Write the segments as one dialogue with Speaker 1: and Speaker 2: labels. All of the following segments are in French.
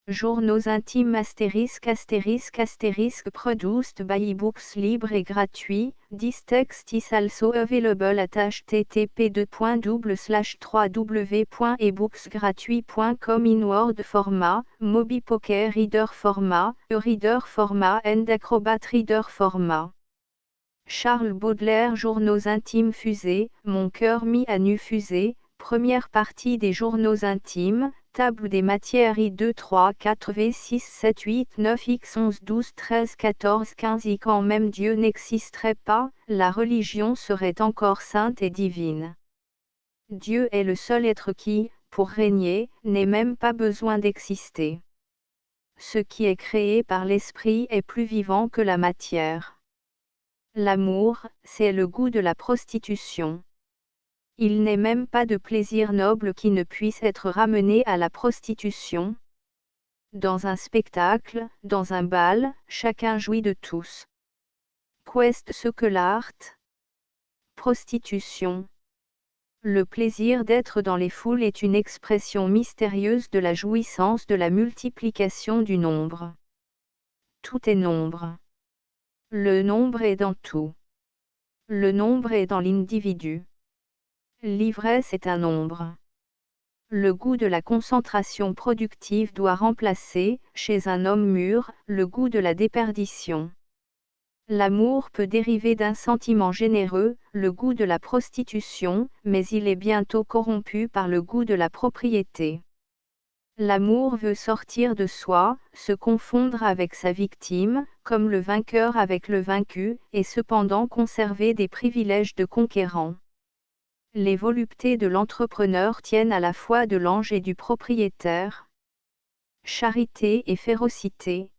Speaker 1: Journaux intimes *** produced by ebooks libre et gratuit. This text is also available at http://www.ebooksgratuit.com in Word format, Mobi Poker Reader format, e-reader format and Acrobat Reader format. Charles Baudelaire. Journaux intimes fusée, mon cœur mis à nu fusée, première partie des journaux intimes, table des matières I2 3 4 V6 7 8 9 X 11 12 13 14 15 I. Quand même Dieu n'existerait pas, la religion serait encore sainte et divine. Dieu est le seul être qui, pour régner, n'ait même pas besoin d'exister. Ce qui est créé par l'esprit est plus vivant que la matière. L'amour, c'est le goût de la prostitution. Il n'est même pas de plaisir noble qui ne puisse être ramené à la prostitution. Dans un spectacle, dans un bal, chacun jouit de tous. Qu'est ce que l'art? Prostitution. Le plaisir d'être dans les foules est une expression mystérieuse de la jouissance de la multiplication du nombre. Tout est nombre. Le nombre est dans tout. Le nombre est dans l'individu. L'ivresse est un nombre. Le goût de la concentration productive doit remplacer, chez un homme mûr, le goût de la déperdition. L'amour peut dériver d'un sentiment généreux, le goût de la prostitution, mais il est bientôt corrompu par le goût de la propriété. L'amour veut sortir de soi, se confondre avec sa victime, comme le vainqueur avec le vaincu, et cependant conserver des privilèges de conquérant. Les voluptés de l'entrepreneur tiennent à la fois de l'ange et du propriétaire. Charité et férocité.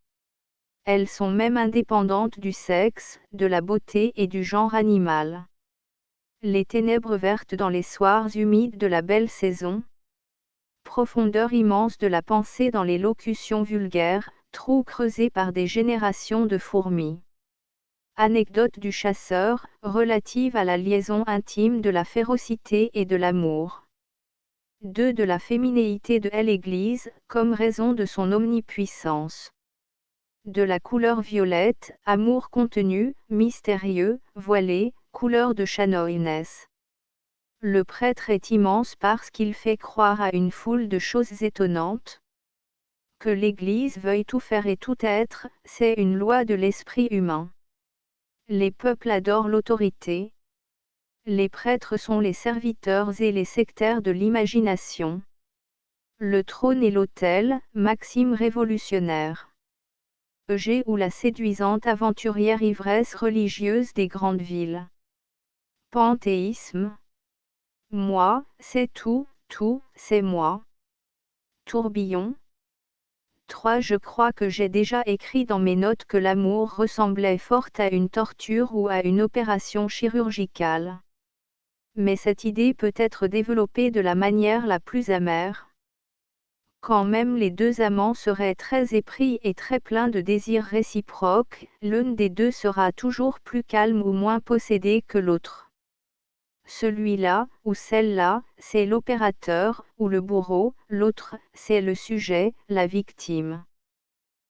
Speaker 1: Elles sont même indépendantes du sexe, de la beauté et du genre animal. Les ténèbres vertes dans les soirs humides de la belle saison. Profondeur immense de la pensée dans les locutions vulgaires, trous creusés par des générations de fourmis. Anecdote du chasseur, relative à la liaison intime de la férocité et de l'amour. 2. De la féminéité de l'Église, comme raison de son omnipuissance. De la couleur violette, amour contenu, mystérieux, voilé, couleur de chanoinesse. Le prêtre est immense parce qu'il fait croire à une foule de choses étonnantes. Que l'Église veuille tout faire et tout être, c'est une loi de l'esprit humain. Les peuples adorent l'autorité. Les prêtres sont les serviteurs et les sectaires de l'imagination. Le trône et l'autel, maxime révolutionnaire. Eugée ou la séduisante aventurière ivresse religieuse des grandes villes. Panthéisme. Moi, c'est tout, tout, c'est moi. Tourbillon. 3. Je crois que j'ai déjà écrit dans mes notes que l'amour ressemblait fort à une torture ou à une opération chirurgicale. Mais cette idée peut être développée de la manière la plus amère. Quand même les deux amants seraient très épris et très pleins de désirs réciproques, l'un des deux sera toujours plus calme ou moins possédé que l'autre. Celui-là, ou celle-là, c'est l'opérateur, ou le bourreau, l'autre, c'est le sujet, la victime.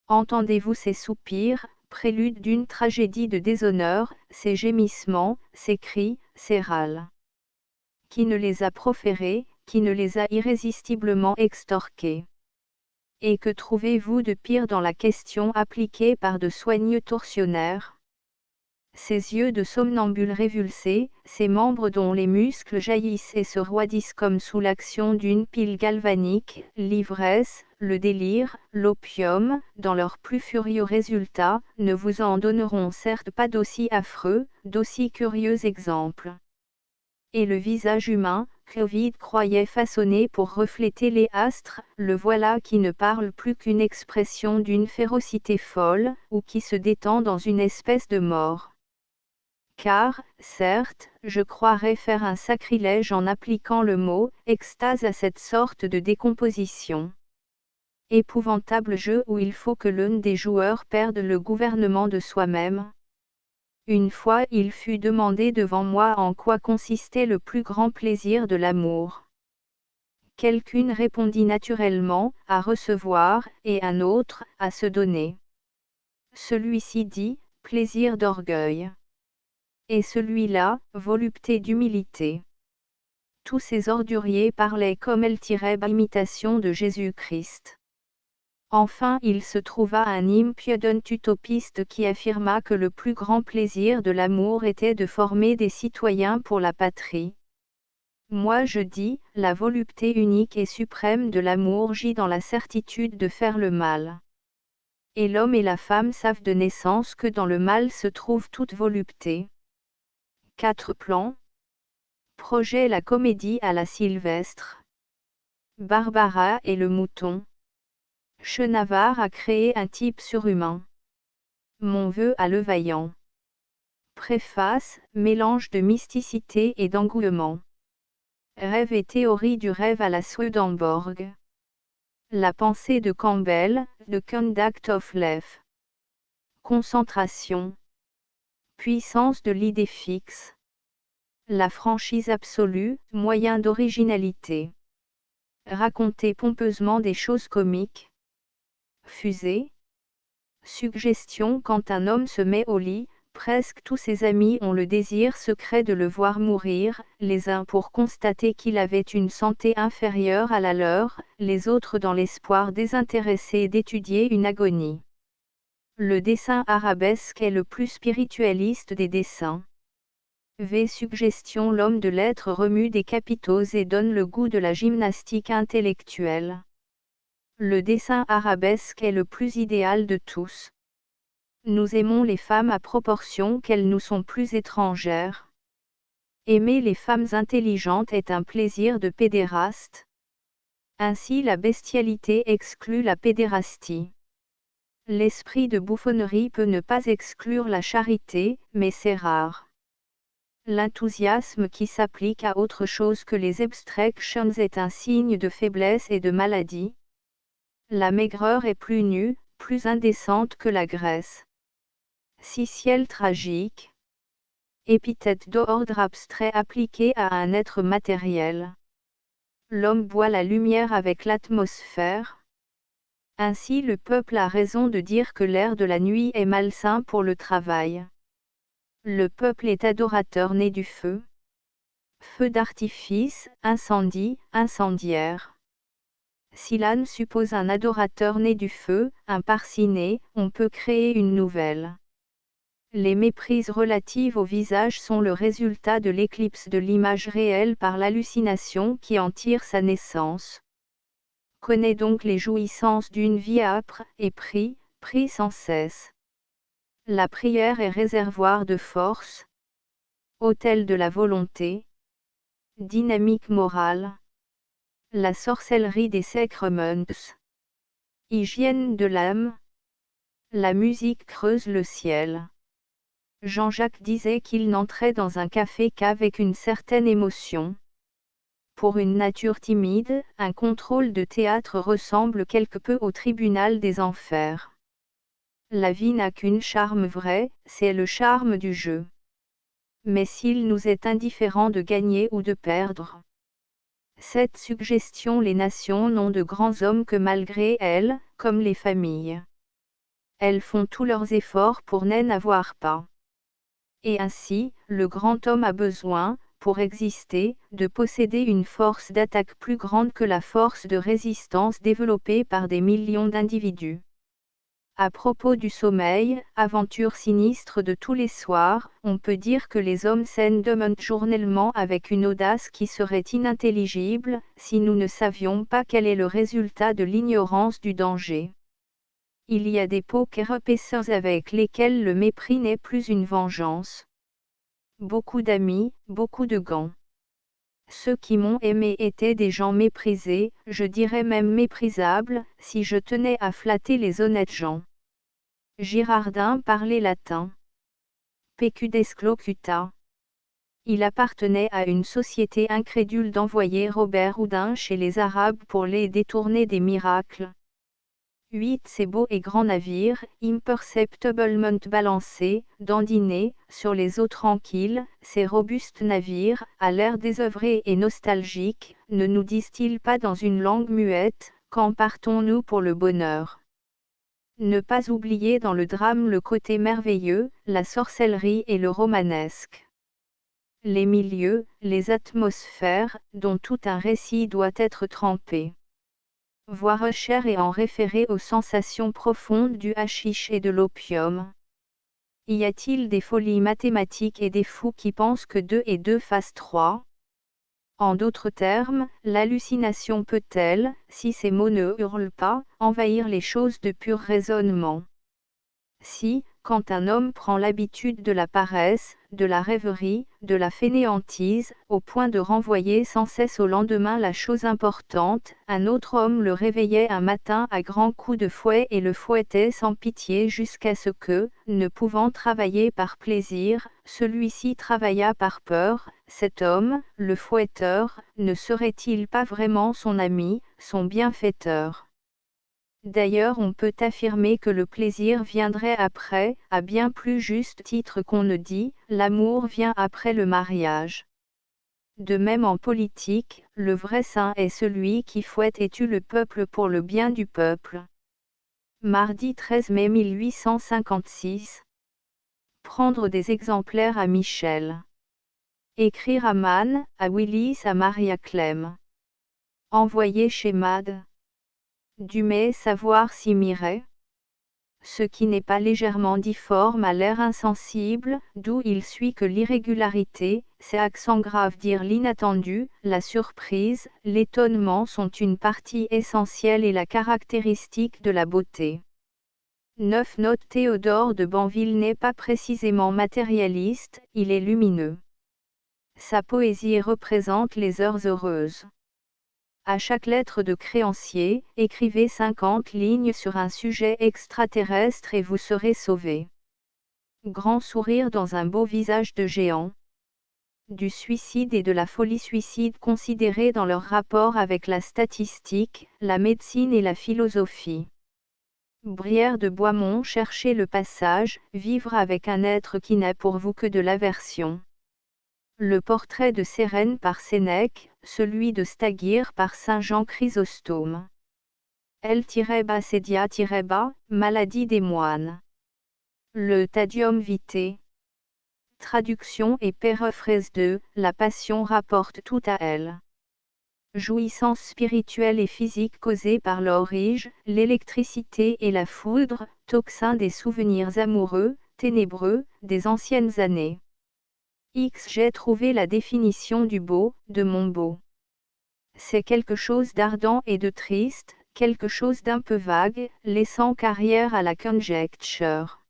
Speaker 1: Entendez-vous ces soupirs, prélude d'une tragédie de déshonneur, ces gémissements, ces cris, ces râles? Qui ne les a proférés, qui ne les a irrésistiblement extorqués? Et que trouvez-vous de pire dans la question appliquée par de soigneux tortionnaires? Ces yeux de somnambule révulsés, ces membres dont les muscles jaillissent et se roidissent comme sous l'action d'une pile galvanique, l'ivresse, le délire, l'opium, dans leurs plus furieux résultats, ne vous en donneront certes pas d'aussi affreux, d'aussi curieux exemples. Et le visage humain, qu'Ovide croyait façonné pour refléter les astres, le voilà qui ne parle plus qu'une expression d'une férocité folle, ou qui se détend dans une espèce de mort. Car, certes, je croirais faire un sacrilège en appliquant le mot « extase » à cette sorte de décomposition. Épouvantable jeu où il faut que l'un des joueurs perde le gouvernement de soi-même. Une fois il fut demandé devant moi en quoi consistait le plus grand plaisir de l'amour. Quelqu'une répondit naturellement, à recevoir, et un autre, à se donner. Celui-ci dit, plaisir d'orgueil. Et celui-là, volupté d'humilité. Tous ces orduriers parlaient comme imitation de Jésus-Christ. Enfin il se trouva un impudent utopiste qui affirma que le plus grand plaisir de l'amour était de former des citoyens pour la patrie. Moi je dis, la volupté unique et suprême de l'amour gît dans la certitude de faire le mal. Et l'homme et la femme savent de naissance que dans le mal se trouve toute volupté. 4 plans. Projet la comédie à la Sylvestre. Barbara et le mouton. Chenavard a créé un type surhumain. Mon vœu à Levaillant. Préface, mélange de mysticité et d'engouement. Rêve et théorie du rêve à la Swedenborg. La pensée de Campbell, The Conduct of Life. Concentration. Puissance de l'idée fixe. La franchise absolue, moyen d'originalité. Raconter pompeusement des choses comiques. Fusée. Suggestion. Quand un homme se met au lit, presque tous ses amis ont le désir secret de le voir mourir, les uns pour constater qu'il avait une santé inférieure à la leur, les autres dans l'espoir désintéressé d'étudier une agonie. Le dessin arabesque est le plus spiritualiste des dessins. Suggestion. L'homme de lettres remue des capitaux et donne le goût de la gymnastique intellectuelle. Le dessin arabesque est le plus idéal de tous. Nous aimons les femmes à proportion qu'elles nous sont plus étrangères. Aimer les femmes intelligentes est un plaisir de pédéraste. Ainsi la bestialité exclut la pédérastie. L'esprit de bouffonnerie peut ne pas exclure la charité, mais c'est rare. L'enthousiasme qui s'applique à autre chose que les abstractions est un signe de faiblesse et de maladie. La maigreur est plus nue, plus indécente que la graisse. Si ciel tragique. Épithète d'ordre abstrait appliqué à un être matériel. L'homme boit la lumière avec l'atmosphère. Ainsi le peuple a raison de dire que l'air de la nuit est malsain pour le travail. Le peuple est adorateur né du feu. Feu d'artifice, incendie, incendiaire. Si l'âne suppose un adorateur né du feu, un parsi né, on peut créer une nouvelle. Les méprises relatives au visage sont le résultat de l'éclipse de l'image réelle par l'hallucination qui en tire sa naissance. Connais donc les jouissances d'une vie âpre, et prie sans cesse. La prière est réservoir de force, autel de la volonté, dynamique morale. La sorcellerie des sacrements. Hygiène de l'âme. La musique creuse le ciel. Jean-Jacques disait qu'il n'entrait dans un café qu'avec une certaine émotion. Pour une nature timide, un contrôle de théâtre ressemble quelque peu au tribunal des enfers. La vie n'a qu'un charme vrai, c'est le charme du jeu. Mais s'il nous est indifférent de gagner ou de perdre, cette suggestion, les nations n'ont de grands hommes que malgré elles, comme les familles. Elles font tous leurs efforts pour n'en avoir pas. Et ainsi, le grand homme a besoin, pour exister, de posséder une force d'attaque plus grande que la force de résistance développée par des millions d'individus. À propos du sommeil, aventure sinistre de tous les soirs, on peut dire que les hommes s'en demandent journellement avec une audace qui serait inintelligible, si nous ne savions pas quel est le résultat de l'ignorance du danger. Il y a des poker épaisseurs avec lesquels le mépris n'est plus une vengeance. Beaucoup d'amis, beaucoup de gants. Ceux qui m'ont aimé étaient des gens méprisés, je dirais même méprisables, si je tenais à flatter les honnêtes gens. Girardin parlait latin. Pecudesclocuta. Il appartenait à une société incrédule d'envoyer Robert Houdin chez les Arabes pour les détourner des miracles. 8. Ces beaux et grands navires, imperceptiblement balancés, dandinés, sur les eaux tranquilles, ces robustes navires, à l'air désœuvré et nostalgique, ne nous disent-ils pas dans une langue muette, quand partons-nous pour le bonheur? Ne pas oublier dans le drame le côté merveilleux, la sorcellerie et le romanesque. Les milieux, les atmosphères, dont tout un récit doit être trempé. Voir cher et en référer aux sensations profondes du hashish et de l'opium. Y a-t-il des folies mathématiques et des fous qui pensent que 2 et 2 fassent 3? En d'autres termes, l'hallucination peut-elle, si ces mots ne hurlent pas, envahir les choses de pur raisonnement? Si, quand un homme prend l'habitude de la paresse, de la rêverie, de la fainéantise, au point de renvoyer sans cesse au lendemain la chose importante, un autre homme le réveillait un matin à grands coups de fouet et le fouettait sans pitié jusqu'à ce que, ne pouvant travailler par plaisir, celui-ci travaillât par peur, cet homme, le fouetteur, ne serait-il pas vraiment son ami, son bienfaiteur? D'ailleurs on peut affirmer que le plaisir viendrait après, à bien plus juste titre qu'on ne dit, l'amour vient après le mariage. De même en politique, le vrai saint est celui qui fouette et tue le peuple pour le bien du peuple. Mardi 13 mai 1856. Prendre des exemplaires à Michel. Écrire à Mann, à Willis, à Maria Clem. Envoyer chez Mad. Dumais savoir si Miret. Ce qui n'est pas légèrement difforme a l'air insensible, d'où il suit que l'irrégularité, ces accents graves dire l'inattendu, la surprise, l'étonnement sont une partie essentielle et la caractéristique de la beauté. 9. Note Théodore de Banville n'est pas précisément matérialiste, il est lumineux. Sa poésie représente les heures heureuses. À chaque lettre de créancier, écrivez 50 lignes sur un sujet extraterrestre et vous serez sauvé. Grand sourire dans un beau visage de géant. Du suicide et de la folie suicide considérés dans leur rapport avec la statistique, la médecine et la philosophie. Brière de Boismont cherchez le passage, vivre avec un être qui n'a pour vous que de l'aversion. Le portrait de Sérène par Sénèque, celui de Stagyr par Saint Jean Chrysostome. L-Sedia-, maladie des moines. Le Tadium Vitae. Traduction et paraphrase de La Passion rapporte tout à elle. Jouissance spirituelle et physique causée par l'orige, l'électricité et la foudre, tocsin des souvenirs amoureux, ténébreux, des anciennes années. J'ai trouvé la définition du beau, de mon beau. C'est quelque chose d'ardent et de triste, quelque chose d'un peu vague, laissant carrière à la conjecture.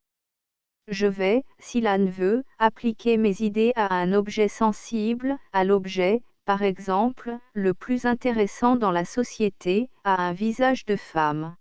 Speaker 1: Je vais, si l'âne veut, appliquer mes idées à un objet sensible, à l'objet, par exemple, le plus intéressant dans la société, à un visage de femme.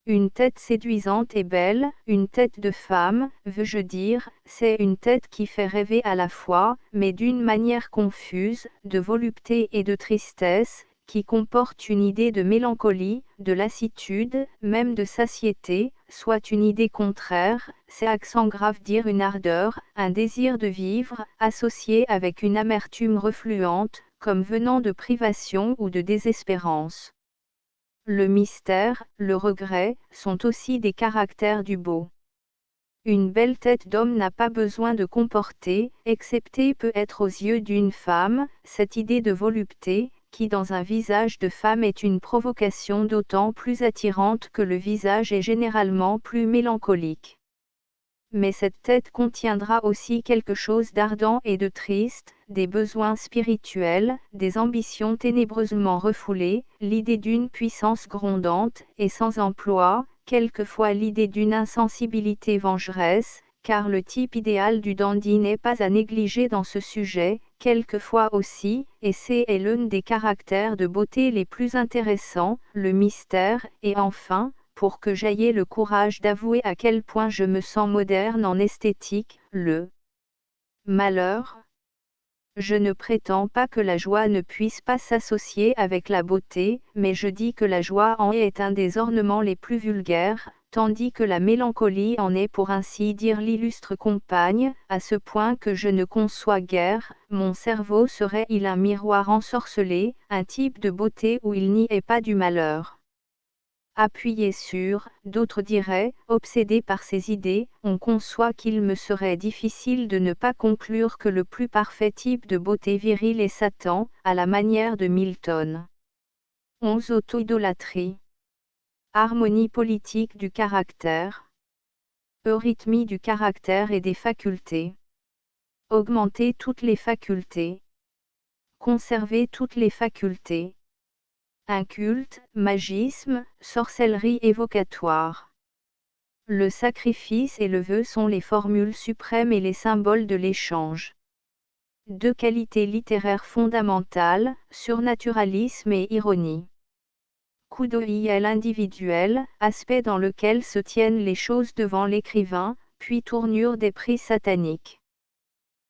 Speaker 1: Une tête séduisante et belle, une tête de femme, veux-je dire, c'est une tête qui fait rêver à la fois, mais d'une manière confuse, de volupté et de tristesse, qui comporte une idée de mélancolie, de lassitude, même de satiété, soit une idée contraire, c'est accent grave dire une ardeur, un désir de vivre, associé avec une amertume refluente, comme venant de privation ou de désespérance. Le mystère, le regret, sont aussi des caractères du beau. Une belle tête d'homme n'a pas besoin de comporter, excepté peut-être aux yeux d'une femme, cette idée de volupté, qui dans un visage de femme est une provocation d'autant plus attirante que le visage est généralement plus mélancolique. Mais cette tête contiendra aussi quelque chose d'ardent et de triste, des besoins spirituels, des ambitions ténébreusement refoulées, l'idée d'une puissance grondante et sans emploi, quelquefois l'idée d'une insensibilité vengeresse, car le type idéal du dandy n'est pas à négliger dans ce sujet, quelquefois aussi, et c'est l'un des caractères de beauté les plus intéressants, le mystère, et enfin, pour que j'aie le courage d'avouer à quel point je me sens moderne en esthétique, le malheur. Je ne prétends pas que la joie ne puisse pas s'associer avec la beauté, mais je dis que la joie en est un des ornements les plus vulgaires, tandis que la mélancolie en est pour ainsi dire l'illustre compagne, à ce point que je ne conçois guère, mon cerveau serait-il un miroir ensorcelé, un type de beauté où il n'y ait pas du malheur. Appuyé sur, d'autres diraient, obsédé par ces idées, on conçoit qu'il me serait difficile de ne pas conclure que le plus parfait type de beauté virile est Satan, à la manière de Milton. 11. Auto-idolâtrie. Harmonie politique du caractère. Eurythmie du caractère et des facultés. Augmenter toutes les facultés. Conserver toutes les facultés. Inculte, magisme, sorcellerie évocatoire. Le sacrifice et le vœu sont les formules suprêmes et les symboles de l'échange. Deux qualités littéraires fondamentales, surnaturalisme et ironie. Coup d'œil individuel, aspect dans lequel se tiennent les choses devant l'écrivain, puis tournure des prix sataniques.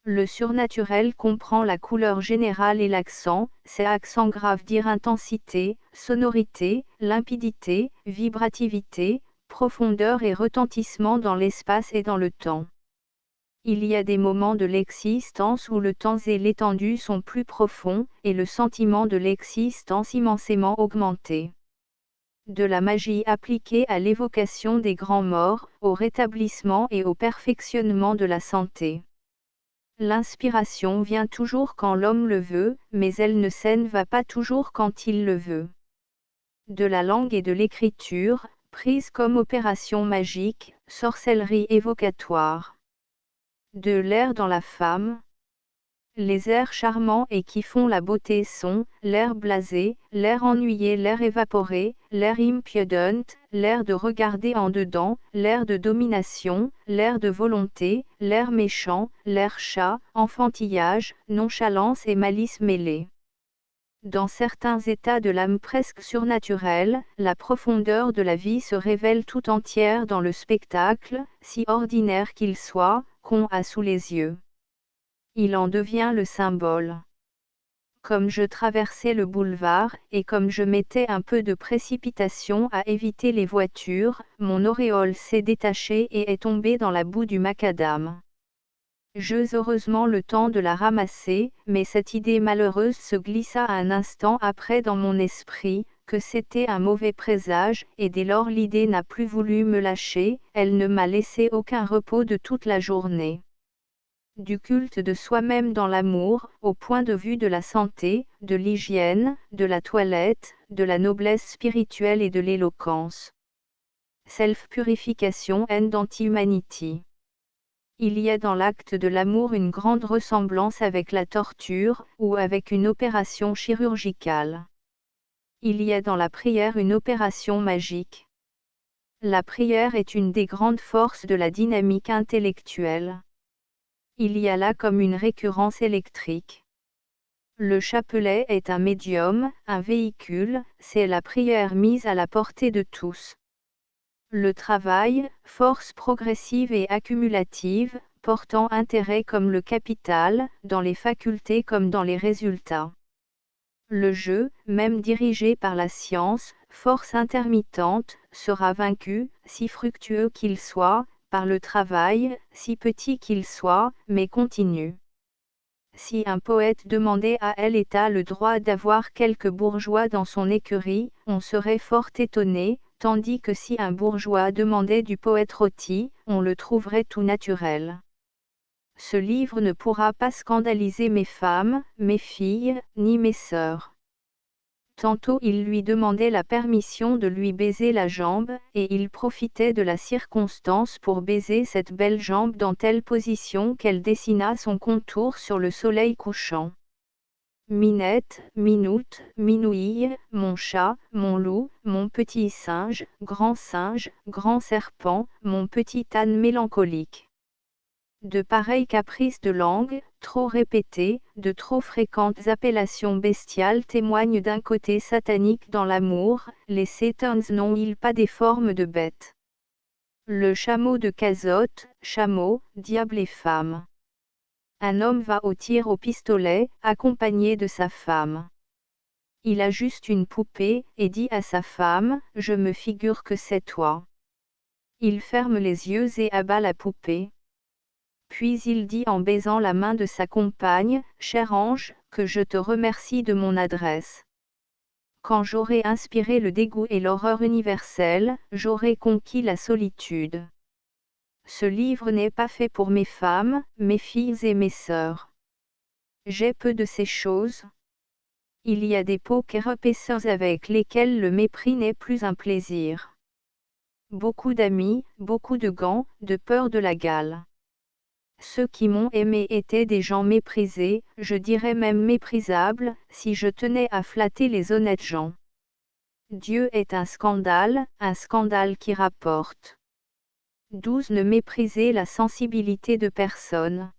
Speaker 1: Le surnaturel comprend la couleur générale et l'accent, c'est accent grave dire intensité, sonorité, limpidité, vibrativité, profondeur et retentissement dans l'espace et dans le temps. Il y a des moments de l'existence où le temps et l'étendue sont plus profonds, et le sentiment de l'existence immensément augmenté. De la magie appliquée à l'évocation des grands morts, au rétablissement et au perfectionnement de la santé. L'inspiration vient toujours quand l'homme le veut, mais elle ne va pas toujours quand il le veut. De la langue et de l'écriture, prise comme opération magique, sorcellerie évocatoire. De l'air dans la femme. Les airs charmants et qui font la beauté sont, l'air blasé, l'air ennuyé, l'air évaporé, l'air impudent, l'air de regarder en dedans, l'air de domination, l'air de volonté, l'air méchant, l'air chat, enfantillage, nonchalance et malice mêlée. Dans certains états de l'âme presque surnaturels, la profondeur de la vie se révèle tout entière dans le spectacle, si ordinaire qu'il soit, qu'on a sous les yeux. Il en devient le symbole. Comme je traversais le boulevard, et comme je mettais un peu de précipitation à éviter les voitures, mon auréole s'est détachée et est tombée dans la boue du macadam. J'eus heureusement le temps de la ramasser, mais cette idée malheureuse se glissa un instant après dans mon esprit, que c'était un mauvais présage, et dès lors l'idée n'a plus voulu me lâcher, elle ne m'a laissé aucun repos de toute la journée. Du culte de soi-même dans l'amour, au point de vue de la santé, de l'hygiène, de la toilette, de la noblesse spirituelle et de l'éloquence. Self-purification and anti-humanity. Il y a dans l'acte de l'amour une grande ressemblance avec la torture, ou avec une opération chirurgicale. Il y a dans la prière une opération magique. La prière est une des grandes forces de la dynamique intellectuelle. Il y a là comme une récurrence électrique. Le chapelet est un médium, un véhicule, c'est la prière mise à la portée de tous. Le travail, force progressive et accumulative, portant intérêt comme le capital, dans les facultés comme dans les résultats. Le jeu, même dirigé par la science, force intermittente, sera vaincu, si fructueux qu'il soit, par le travail, si petit qu'il soit, mais continu. Si un poète demandait à El État le droit d'avoir quelques bourgeois dans son écurie, on serait fort étonné, tandis que si un bourgeois demandait du poète rôti, on le trouverait tout naturel. Ce livre ne pourra pas scandaliser mes femmes, mes filles, ni mes sœurs. Tantôt il lui demandait la permission de lui baiser la jambe, et il profitait de la circonstance pour baiser cette belle jambe dans telle position qu'elle dessina son contour sur le soleil couchant. Minette, Minoute, Minouille, mon chat, mon loup, mon petit singe, grand serpent, mon petit âne mélancolique. De pareils caprices de langue, trop répétés, de trop fréquentes appellations bestiales témoignent d'un côté satanique dans l'amour, les Satans n'ont-ils pas des formes de bêtes. Le chameau de Cazotte, chameau, diable et femme. Un homme va au tir au pistolet, accompagné de sa femme. Il a juste une poupée, et dit à sa femme, « Je me figure que c'est toi. » Il ferme les yeux et abat la poupée. Puis il dit en baisant la main de sa compagne, « Cher ange, que je te remercie de mon adresse. Quand j'aurai inspiré le dégoût et l'horreur universelle, j'aurai conquis la solitude. Ce livre n'est pas fait pour mes femmes, mes filles et mes sœurs. J'ai peu de ces choses. Il y a des poker épaisseurs avec lesquels le mépris n'est plus un plaisir. Beaucoup d'amis, beaucoup de gants, de peur de la gale. Ceux qui m'ont aimé étaient des gens méprisés, je dirais même méprisables, si je tenais à flatter les honnêtes gens. Dieu est un scandale qui rapporte. 12. Ne méprisez la sensibilité de personne.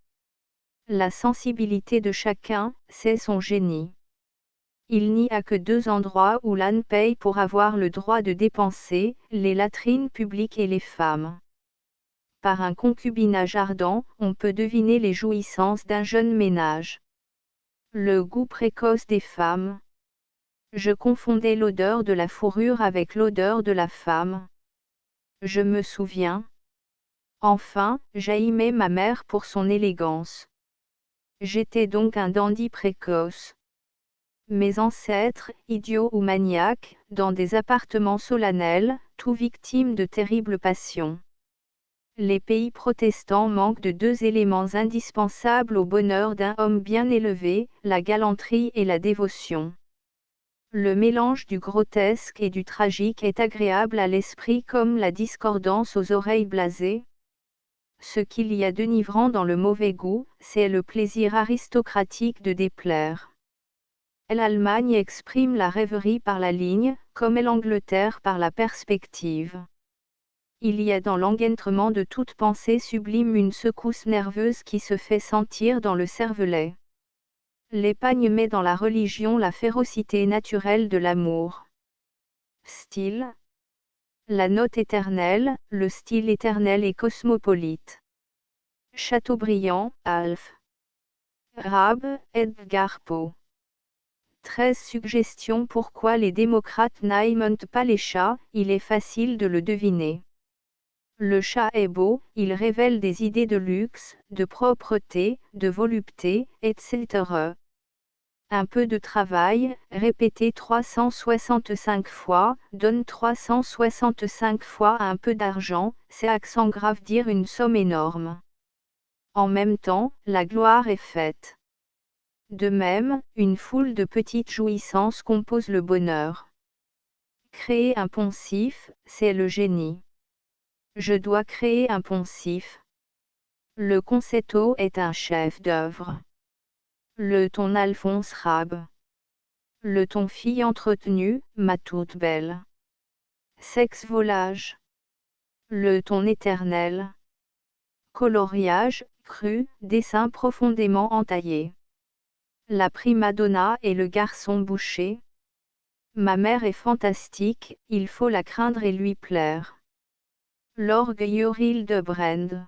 Speaker 1: La sensibilité de chacun, c'est son génie. Il n'y a que 2 endroits où l'âne paye pour avoir le droit de dépenser, les latrines publiques et les femmes. Par un concubinage ardent, on peut deviner les jouissances d'un jeune ménage. Le goût précoce des femmes. Je confondais l'odeur de la fourrure avec l'odeur de la femme. Je me souviens. Enfin, j'aimais ma mère pour son élégance. J'étais donc un dandy précoce. Mes ancêtres, idiots ou maniaques, dans des appartements solennels, tous victimes de terribles passions. Les pays protestants manquent de 2 éléments indispensables au bonheur d'un homme bien élevé, la galanterie et la dévotion. Le mélange du grotesque et du tragique est agréable à l'esprit comme la discordance aux oreilles blasées. Ce qu'il y a d'enivrant dans le mauvais goût, c'est le plaisir aristocratique de déplaire. L'Allemagne exprime la rêverie par la ligne, comme l'Angleterre par la perspective. Il y a dans l'engentrement de toute pensée sublime une secousse nerveuse qui se fait sentir dans le cervelet. L'Épagne met dans la religion la férocité naturelle de l'amour. Style. La note éternelle, le style éternel et cosmopolite. Chateaubriand, Alf. Rabe, Edgar Poe. 13 suggestions pourquoi les démocrates n'aiment pas les chats, il est facile de le deviner. Le chat est beau, il révèle des idées de luxe, de propreté, de volupté, etc. Un peu de travail, répété 365 fois, donne 365 fois un peu d'argent, c'est accent grave dire une somme énorme. En même temps, la gloire est faite. De même, une foule de petites jouissances compose le bonheur. Créer un poncif, c'est le génie. Je dois créer un poncif. Le concetto est un chef-d'œuvre. Le ton Alphonse Rabe. Le ton fille entretenue, ma toute belle. Sexe volage. Le ton éternel. Coloriage, cru, dessin profondément entaillé. La prima donna et le garçon bouché. Ma mère est fantastique, il faut la craindre et lui plaire. L'orgueil de Brand.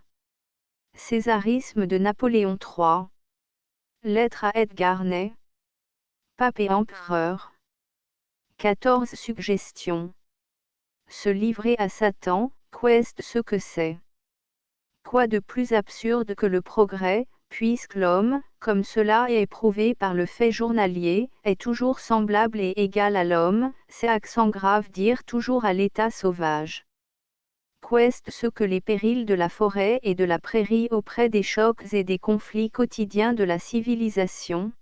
Speaker 1: Césarisme de Napoléon III. Lettre à Edgar Ney. Pape et empereur. 14 suggestions. Se livrer à Satan, qu'est ce que c'est? Quoi de plus absurde que le progrès, puisque l'homme, comme cela est prouvé par le fait journalier, est toujours semblable et égal à l'homme, c'est accent grave dire toujours à l'état sauvage. Qu'est ce que les périls de la forêt et de la prairie auprès des chocs et des conflits quotidiens de la civilisation?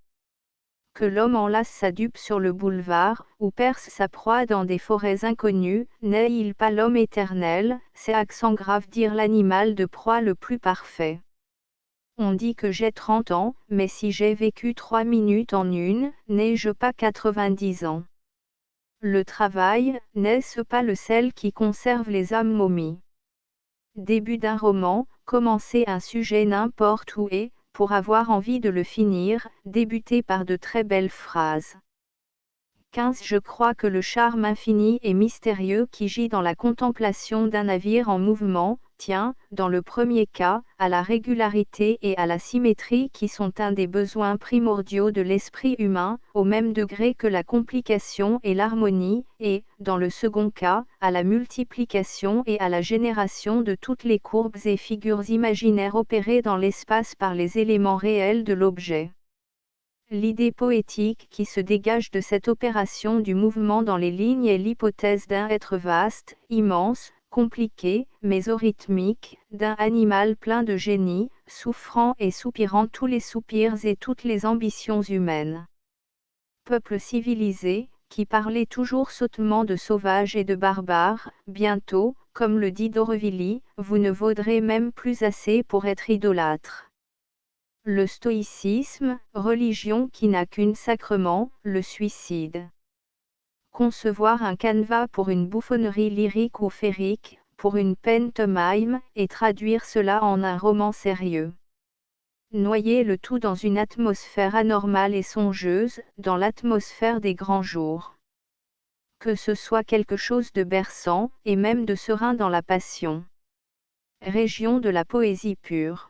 Speaker 1: Que l'homme enlace sa dupe sur le boulevard, ou perce sa proie dans des forêts inconnues, n'est-il pas l'homme éternel, c'est accent grave dire l'animal de proie le plus parfait. On dit que j'ai 30 ans, mais si j'ai vécu 3 minutes en une, n'ai-je pas 90 ans? Le travail, n'est-ce pas le sel qui conserve les âmes momies? Début d'un roman, commencer un sujet n'importe où et, pour avoir envie de le finir, débuter par de très belles phrases. 15. Je crois que le charme infini et mystérieux qui gît dans la contemplation d'un navire en mouvement, tient, dans le premier cas, à la régularité et à la symétrie qui sont un des besoins primordiaux de l'esprit humain, au même degré que la complication et l'harmonie, et, dans le second cas, à la multiplication et à la génération de toutes les courbes et figures imaginaires opérées dans l'espace par les éléments réels de l'objet. L'idée poétique qui se dégage de cette opération du mouvement dans les lignes est l'hypothèse d'un être vaste, immense, compliqué, mais eurythmique, d'un animal plein de génie, souffrant et soupirant tous les soupirs et toutes les ambitions humaines. Peuple civilisé, qui parlait toujours sottement de sauvages et de barbares, bientôt, comme le dit d'Aurevilly, vous ne vaudrez même plus assez pour être idolâtre. Le stoïcisme, religion qui n'a qu'une sacrement, le suicide. Concevoir un canevas pour une bouffonnerie lyrique ou féerique, pour une pantomime, et traduire cela en un roman sérieux. Noyer le tout dans une atmosphère anormale et songeuse, dans l'atmosphère des grands jours. Que ce soit quelque chose de berçant, et même de serein dans la passion. Région de la poésie pure.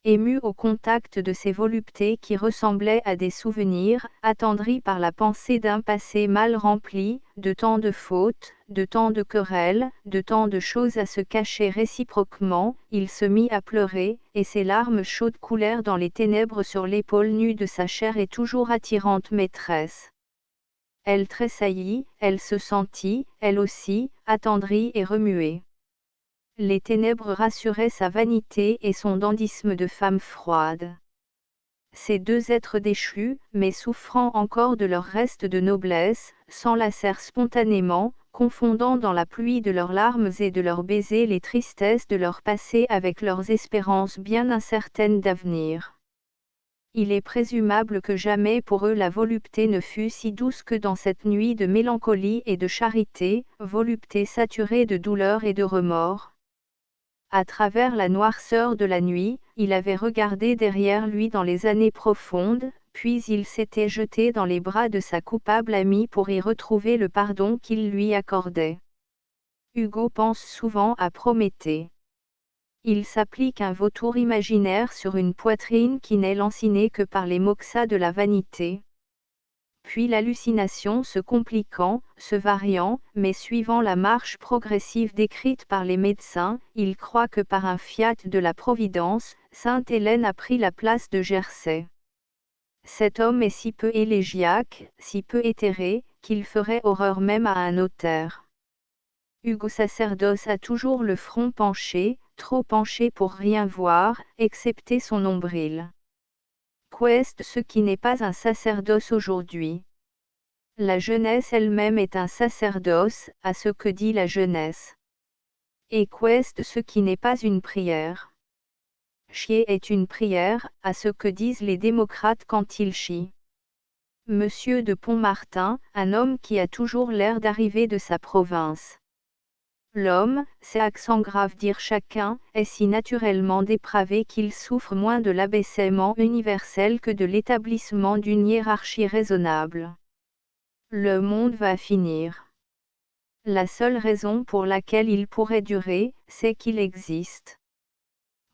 Speaker 1: Ému au contact de ces voluptés qui ressemblaient à des souvenirs, attendri par la pensée d'un passé mal rempli, de tant de fautes, de tant de querelles, de tant de choses à se cacher réciproquement, il se mit à pleurer, et ses larmes chaudes coulèrent dans les ténèbres sur l'épaule nue de sa chère et toujours attirante maîtresse. Elle tressaillit, elle se sentit, elle aussi, attendrie et remuée. Les ténèbres rassuraient sa vanité et son dandysme de femme froide. Ces deux êtres déchus, mais souffrant encore de leur reste de noblesse, s'enlacèrent spontanément, confondant dans la pluie de leurs larmes et de leurs baisers les tristesses de leur passé avec leurs espérances bien incertaines d'avenir. Il est présumable que jamais pour eux la volupté ne fut si douce que dans cette nuit de mélancolie et de charité, volupté saturée de douleur et de remords. À travers la noirceur de la nuit, il avait regardé derrière lui dans les années profondes, puis il s'était jeté dans les bras de sa coupable amie pour y retrouver le pardon qu'il lui accordait. Hugo pense souvent à Prométhée. Il s'applique un vautour imaginaire sur une poitrine qui n'est lancinée que par les moxas de la vanité. Puis l'hallucination se compliquant, se variant, mais suivant la marche progressive décrite par les médecins, il croit que par un fiat de la Providence, Sainte Hélène a pris la place de Jersey. Cet homme est si peu élégiaque, si peu éthéré, qu'il ferait horreur même à un notaire. Hugo Sacerdos a toujours le front penché, trop penché pour rien voir, excepté son nombril. Qu'est ce qui n'est pas un sacerdoce aujourd'hui? La jeunesse elle-même est un sacerdoce, à ce que dit la jeunesse. Et qu'est ce qui n'est pas une prière? Chier est une prière, à ce que disent les démocrates quand ils chient. Monsieur de Pontmartin, un homme qui a toujours l'air d'arriver de sa province. L'homme, c'est accent grave dire chacun, est si naturellement dépravé qu'il souffre moins de l'abaissement universel que de l'établissement d'une hiérarchie raisonnable. Le monde va finir. La seule raison pour laquelle il pourrait durer, c'est qu'il existe.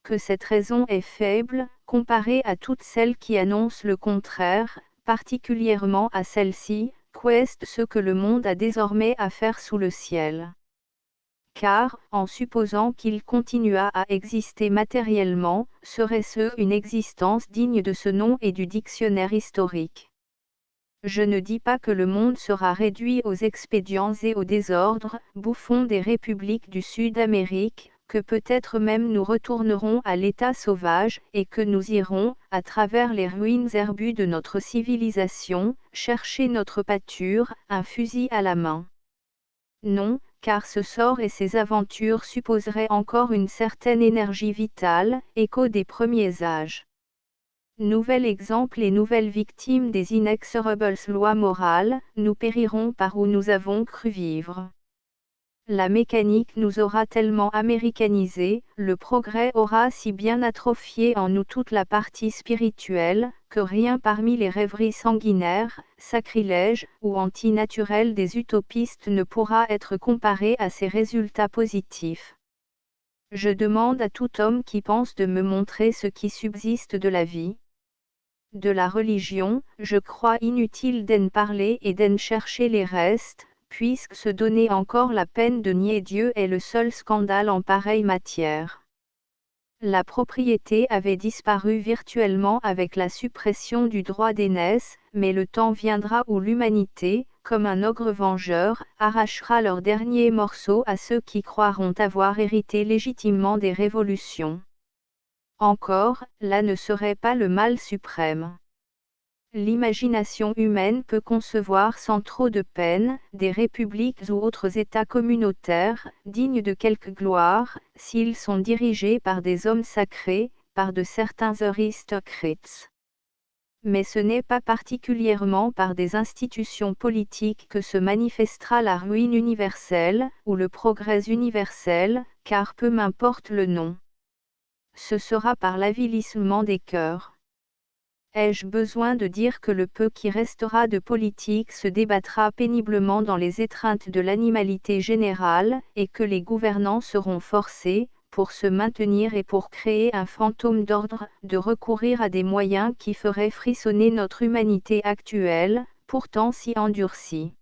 Speaker 1: Que cette raison est faible, comparée à toutes celles qui annoncent le contraire, particulièrement à celle-ci, qu'est ce que le monde a désormais à faire sous le ciel. Car, en supposant qu'il continuât à exister matériellement, serait-ce une existence digne de ce nom et du dictionnaire historique? Je ne dis pas que le monde sera réduit aux expédients et au désordre, bouffons des républiques du Sud-Amérique, que peut-être même nous retournerons à l'état sauvage, et que nous irons, à travers les ruines herbues de notre civilisation, chercher notre pâture, un fusil à la main. Non, car ce sort et ces aventures supposeraient encore une certaine énergie vitale, écho des premiers âges. Nouvel exemple et nouvelle victime des inexorables lois morales, nous périrons par où nous avons cru vivre. La mécanique nous aura tellement américanisés, le progrès aura si bien atrophié en nous toute la partie spirituelle, que rien parmi les rêveries sanguinaires, sacrilèges ou antinaturelles des utopistes ne pourra être comparé à ces résultats positifs. Je demande à tout homme qui pense de me montrer ce qui subsiste de la vie. De la religion, je crois inutile d'en parler et d'en chercher les restes, puisque se donner encore la peine de nier Dieu est le seul scandale en pareille matière. La propriété avait disparu virtuellement avec la suppression du droit d'aînesse, mais le temps viendra où l'humanité, comme un ogre vengeur, arrachera leur dernier morceau à ceux qui croiront avoir hérité légitimement des révolutions. Encore, là ne serait pas le mal suprême. L'imagination humaine peut concevoir sans trop de peine, des républiques ou autres États communautaires, dignes de quelque gloire, s'ils sont dirigés par des hommes sacrés, par de certains aristocrates. Mais ce n'est pas particulièrement par des institutions politiques que se manifestera la ruine universelle, ou le progrès universel, car peu m'importe le nom. Ce sera par l'avilissement des cœurs. Ai-je besoin de dire que le peu qui restera de politique se débattra péniblement dans les étreintes de l'animalité générale, et que les gouvernants seront forcés, pour se maintenir et pour créer un fantôme d'ordre, de recourir à des moyens qui feraient frissonner notre humanité actuelle, pourtant si endurcie.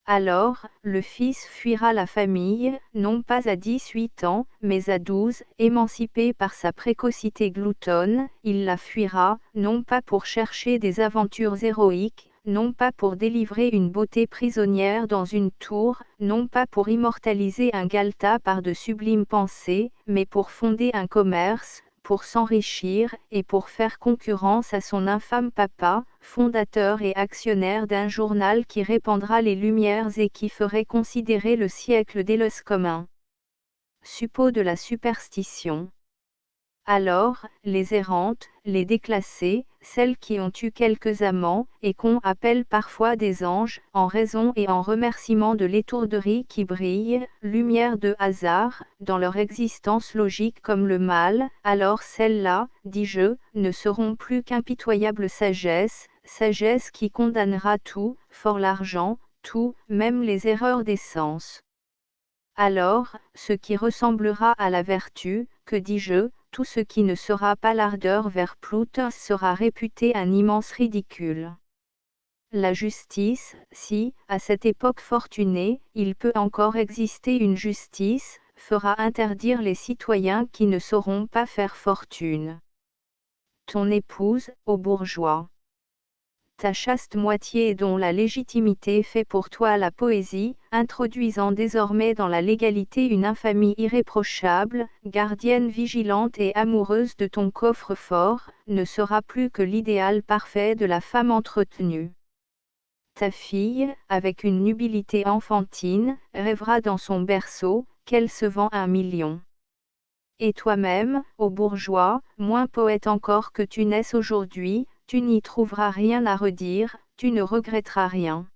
Speaker 1: Alors, le fils fuira la famille, non pas à 18 ans, mais à 12, émancipé par sa précocité gloutonne, il la fuira, non pas pour chercher des aventures héroïques, non pas pour délivrer une beauté prisonnière dans une tour, non pas pour immortaliser un Galata par de sublimes pensées, mais pour fonder un commerce, pour s'enrichir, et pour faire concurrence à son infâme papa, fondateur et actionnaire d'un journal qui répandra les lumières et qui ferait considérer le siècle des lois comme un suppôt de la superstition. Alors, les errantes, les déclassées, celles qui ont eu quelques amants, et qu'on appelle parfois des anges, en raison et en remerciement de l'étourderie qui brille, lumière de hasard, dans leur existence logique comme le mal, alors celles-là, dis-je, ne seront plus qu'impitoyable sagesse, sagesse qui condamnera tout, fort l'argent, tout, même les erreurs des sens. Alors, ce qui ressemblera à la vertu, que dis-je, tout ce qui ne sera pas l'ardeur vers Ploute sera réputé un immense ridicule. La justice, si, à cette époque fortunée, il peut encore exister une justice, fera interdire les citoyens qui ne sauront pas faire fortune. Ton épouse, ô bourgeois. Ta chaste moitié dont la légitimité fait pour toi la poésie, introduisant désormais dans la légalité une infamie irréprochable, gardienne vigilante et amoureuse de ton coffre-fort, ne sera plus que l'idéal parfait de la femme entretenue. Ta fille, avec une nubilité enfantine, rêvera dans son berceau, qu'elle se vend 1 million. Et toi-même, ô bourgeois, moins poète encore que tu n'es aujourd'hui, tu n'y trouveras rien à redire, tu ne regretteras rien.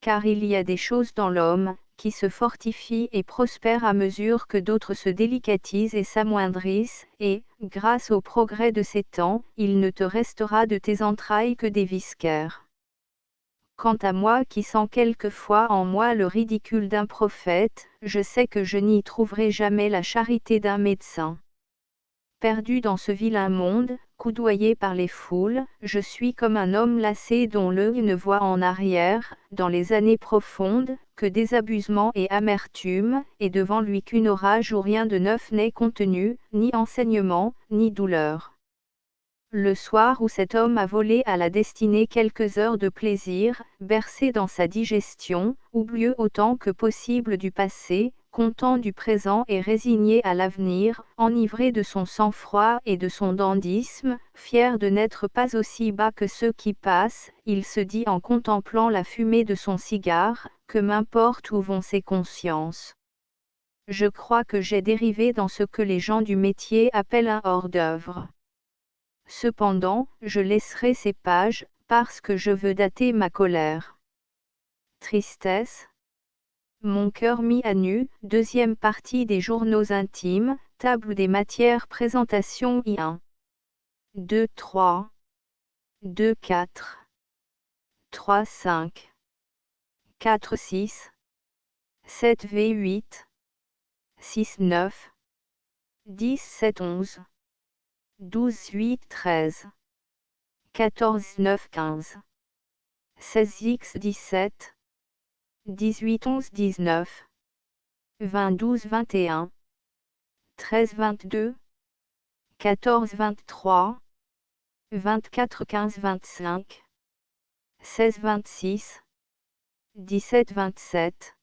Speaker 1: Car il y a des choses dans l'homme, qui se fortifient et prospèrent à mesure que d'autres se délicatisent et s'amoindrissent, et, grâce au progrès de ces temps, il ne te restera de tes entrailles que des viscères. Quant à moi qui sens quelquefois en moi le ridicule d'un prophète, je sais que je n'y trouverai jamais la charité d'un médecin. Perdu dans ce vilain monde, coudoyé par les foules, je suis comme un homme lassé dont l'œil ne voit en arrière, dans les années profondes, que désabusement et amertume, et devant lui qu'une orage où rien de neuf n'est contenu, ni enseignement, ni douleur. Le soir où cet homme a volé à la destinée quelques heures de plaisir, bercé dans sa digestion, oublieux autant que possible du passé, content du présent et résigné à l'avenir, enivré de son sang-froid et de son dandysme, fier de n'être pas aussi bas que ceux qui passent, il se dit en contemplant la fumée de son cigare, que m'importe où vont ses consciences. Je crois que j'ai dérivé dans ce que les gens du métier appellent un hors-d'œuvre. Cependant, je laisserai ces pages, parce que je veux dater ma colère. Tristesse. Mon cœur mis à nu, deuxième partie des journaux intimes, table des matières présentation I1. 2 3. 2 4. 3 5. 4 6. 7 V8. 6 9. 10, 7, 11. 12, 8, 13. 14, 9, 15. 16x 17. 18, 11, 19. 20, 12, 21. 13, 22. 14, 23. 24, 15, 25. 16, 26. 17, 27.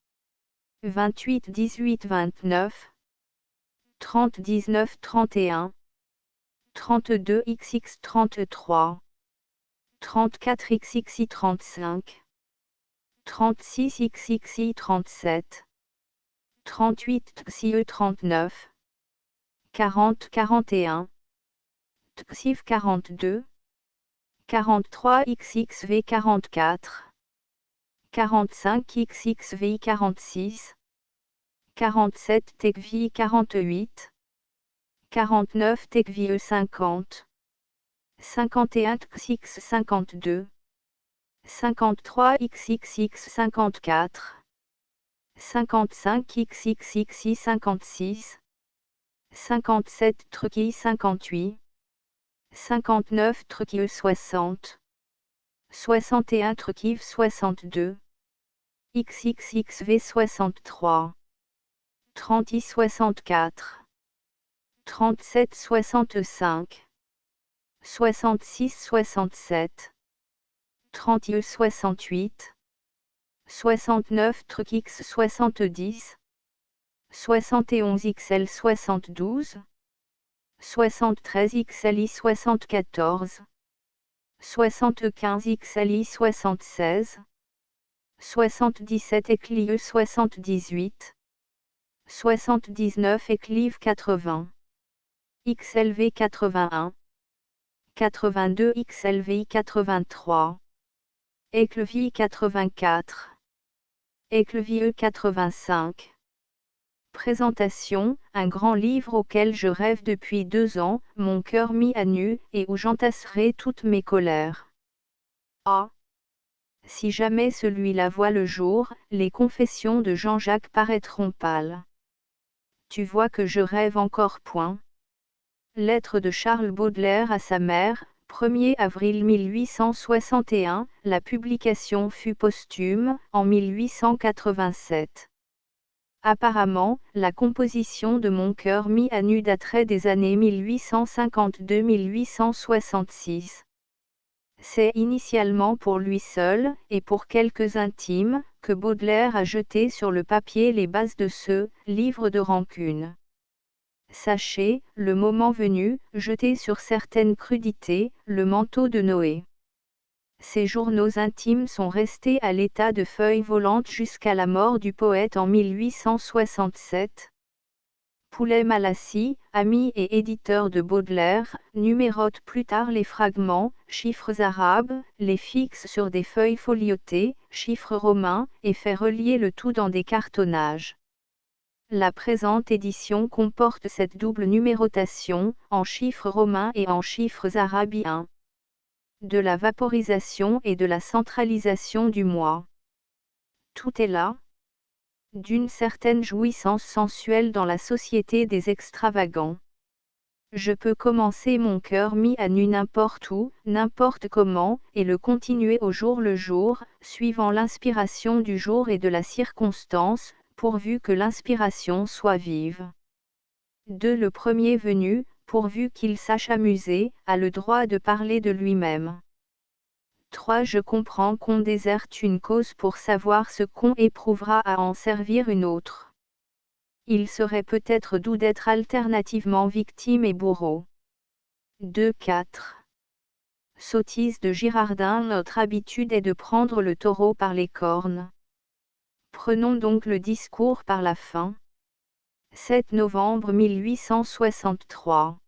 Speaker 1: 28, 18, 29. 30, 19, 31. 32 XX 33. 34 XXI 35. 36 XXI 37. 38 XIE 39. 40 41. XIV 42. 43 XXV 44. 45 XXVI 46. 47 TECVI 48. 49 TECVIE 50. 51 XX 52. 53 XXX 54. 55 XXXI 56. 57 TRUCI 58. 59 TRUCI 60. 61 TRUCIV 62. XXXV 63. 30 64. 37 65. 66 67. 30 68. 69 TRUCX 70. 71 XL 72. 73 XLI 74. 75 XLI 76. 77 ECLIE 78. 79 ECLIV 80. XLV 81. 82 XLVI 83. ECLEVI 84. ECLEVIE 85. Présentation, un grand livre auquel je rêve depuis 2 ans, mon cœur mis à nu, et où j'entasserai toutes mes colères. Ah! Si jamais celui-là voit le jour, les confessions de Jean-Jacques paraîtront pâles. Tu vois que je rêve encore point. Lettre de Charles Baudelaire à sa mère, 1er avril 1861, la publication fut posthume, en 1887. Apparemment, la composition de mon cœur mis à nu daterait des années 1852-1866. C'est initialement pour lui seul, et pour quelques intimes, que Baudelaire a jeté sur le papier les bases de ce « livre de rancune ». Sachez, le moment venu, jeter sur certaines crudités, le manteau de Noé. Ces journaux intimes sont restés à l'état de feuilles volantes jusqu'à la mort du poète en 1867. Poulet-Malassis, ami et éditeur de Baudelaire, numérote plus tard les fragments, chiffres arabes, les fixe sur des feuilles foliotées, chiffres romains, et fait relier le tout dans des cartonnages. La présente édition comporte cette double numérotation, en chiffres romains et en chiffres arabiens. De la vaporisation et de la centralisation du moi. Tout est là. D'une certaine jouissance sensuelle dans la société des extravagants. Je peux commencer mon cœur mis à nu n'importe où, n'importe comment, et le continuer au jour le jour, suivant l'inspiration du jour et de la circonstance, pourvu que l'inspiration soit vive. 2. Le premier venu, pourvu qu'il sache amuser, a le droit de parler de lui-même. 3. Je comprends qu'on déserte une cause pour savoir ce qu'on éprouvera à en servir une autre. Il serait peut-être doux d'être alternativement victime et bourreau. 2. 4. Sottise de Girardin. Notre habitude est de prendre le taureau par les cornes. Prenons donc le discours par la fin. 7 novembre 1863.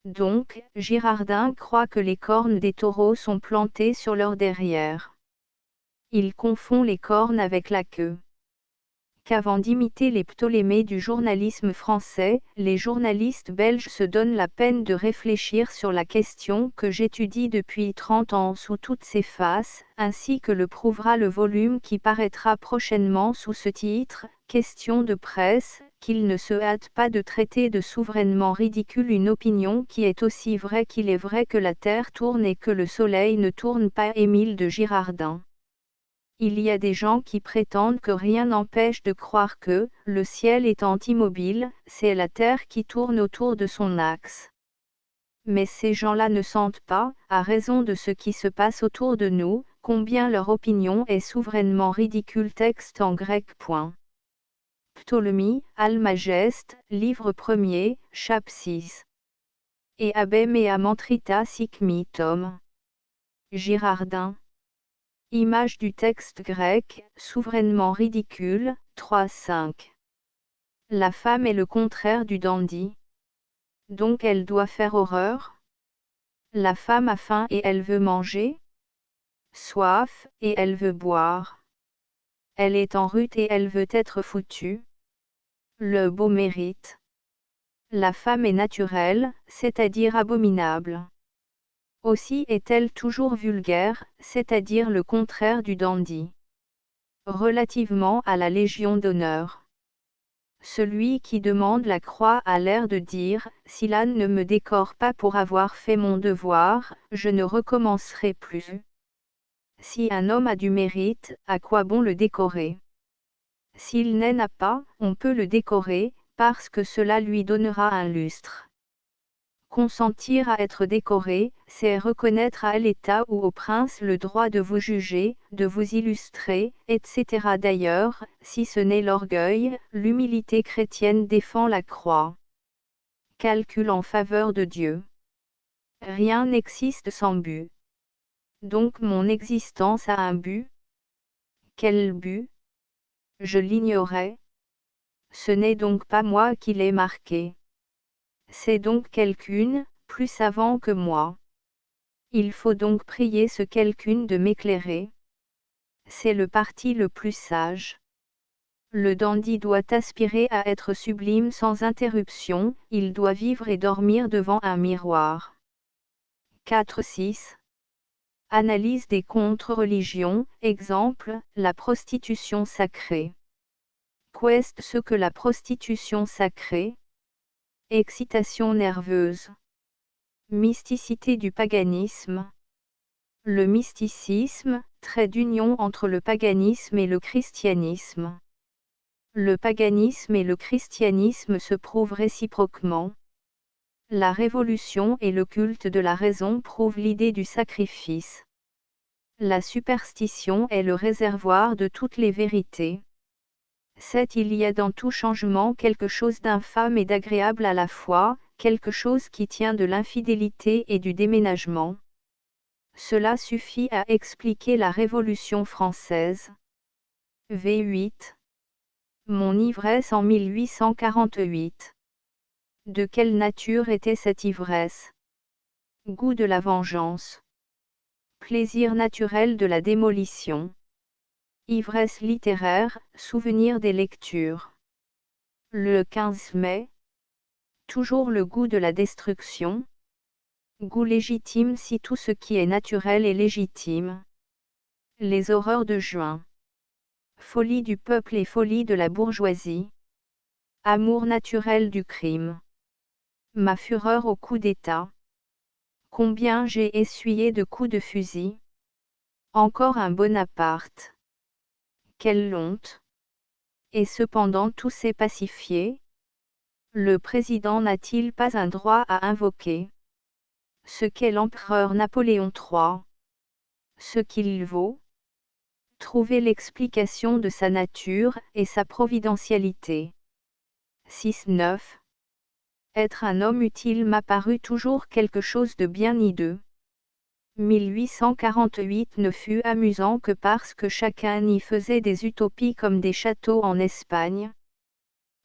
Speaker 1: Donc, Girardin croit que les cornes des taureaux sont plantées sur leur derrière. Il confond les cornes avec la queue. Qu'avant d'imiter les Ptolémées du journalisme français, les journalistes belges se donnent la peine de réfléchir sur la question que j'étudie depuis 30 ans sous toutes ses faces, ainsi que le prouvera le volume qui paraîtra prochainement sous ce titre, Questions de presse, qu'il ne se hâte pas de traiter de souverainement ridicule une opinion qui est aussi vraie qu'il est vrai que la Terre tourne et que le Soleil ne tourne pas. Émile de Girardin. Il y a des gens qui prétendent que rien n'empêche de croire que, le ciel étant immobile, c'est la Terre qui tourne autour de son axe. Mais ces gens-là ne sentent pas, à raison de ce qui se passe autour de nous, combien leur opinion est souverainement ridicule. Texte en grec. Ptolémée, Almageste, livre 1er, chap 6. Et abem mea mentrita sic mitom. Girardin. Image du texte grec, souverainement ridicule, 3-5. La femme est le contraire du dandy. Donc elle doit faire horreur. La femme a faim et elle veut manger. Soif, et elle veut boire. Elle est en rut et elle veut être foutue. Le beau mérite. La femme est naturelle, c'est-à-dire abominable. Aussi est-elle toujours vulgaire, c'est-à-dire le contraire du dandy. Relativement à la Légion d'honneur. Celui qui demande la croix a l'air de dire, si l'âne ne me décore pas pour avoir fait mon devoir, je ne recommencerai plus. Si un homme a du mérite, à quoi bon le décorer? S'il n'en a pas, on peut le décorer, parce que cela lui donnera un lustre. Consentir à être décoré, c'est reconnaître à l'État ou au prince le droit de vous juger, de vous illustrer, etc. D'ailleurs, si ce n'est l'orgueil, l'humilité chrétienne défend la croix. Calcul en faveur de Dieu. Rien n'existe sans but. Donc mon existence a un but. Quel but? Je l'ignorais. Ce n'est donc pas moi qui l'ai marqué. C'est donc quelqu'une, plus savant que moi. Il faut donc prier ce quelqu'une de m'éclairer. C'est le parti le plus sage. Le dandy doit aspirer à être sublime sans interruption, il doit vivre et dormir devant un miroir. 4-6. Analyse des contre-religions, exemple, la prostitution sacrée. Qu'est ce que la prostitution sacrée? Excitation nerveuse. Mysticité du paganisme. Le mysticisme, trait d'union entre le paganisme et le christianisme. Le paganisme et le christianisme se prouvent réciproquement. La révolution et le culte de la raison prouvent l'idée du sacrifice. La superstition est le réservoir de toutes les vérités. 7. Il y a dans tout changement quelque chose d'infâme et d'agréable à la fois, quelque chose qui tient de l'infidélité et du déménagement. Cela suffit à expliquer la Révolution française. V8. Mon ivresse en 1848. De quelle nature était cette ivresse? Goût de la vengeance. Plaisir naturel de la démolition. Ivresse littéraire, souvenir des lectures. Le 15 mai. Toujours le goût de la destruction. Goût légitime si tout ce qui est naturel est légitime. Les horreurs de juin. Folie du peuple et folie de la bourgeoisie. Amour naturel du crime. Ma fureur au coup d'État. Combien j'ai essuyé de coups de fusil. Encore un Bonaparte. Quelle honte! Et cependant tout s'est pacifié. Le président n'a-t-il pas un droit à invoquer ce qu'est l'empereur Napoléon III? Ce qu'il vaut? Trouver l'explication de sa nature et sa providentialité. 6-9. Être un homme utile m'a paru toujours quelque chose de bien hideux. 1848 ne fut amusant que parce que chacun y faisait des utopies comme des châteaux en Espagne.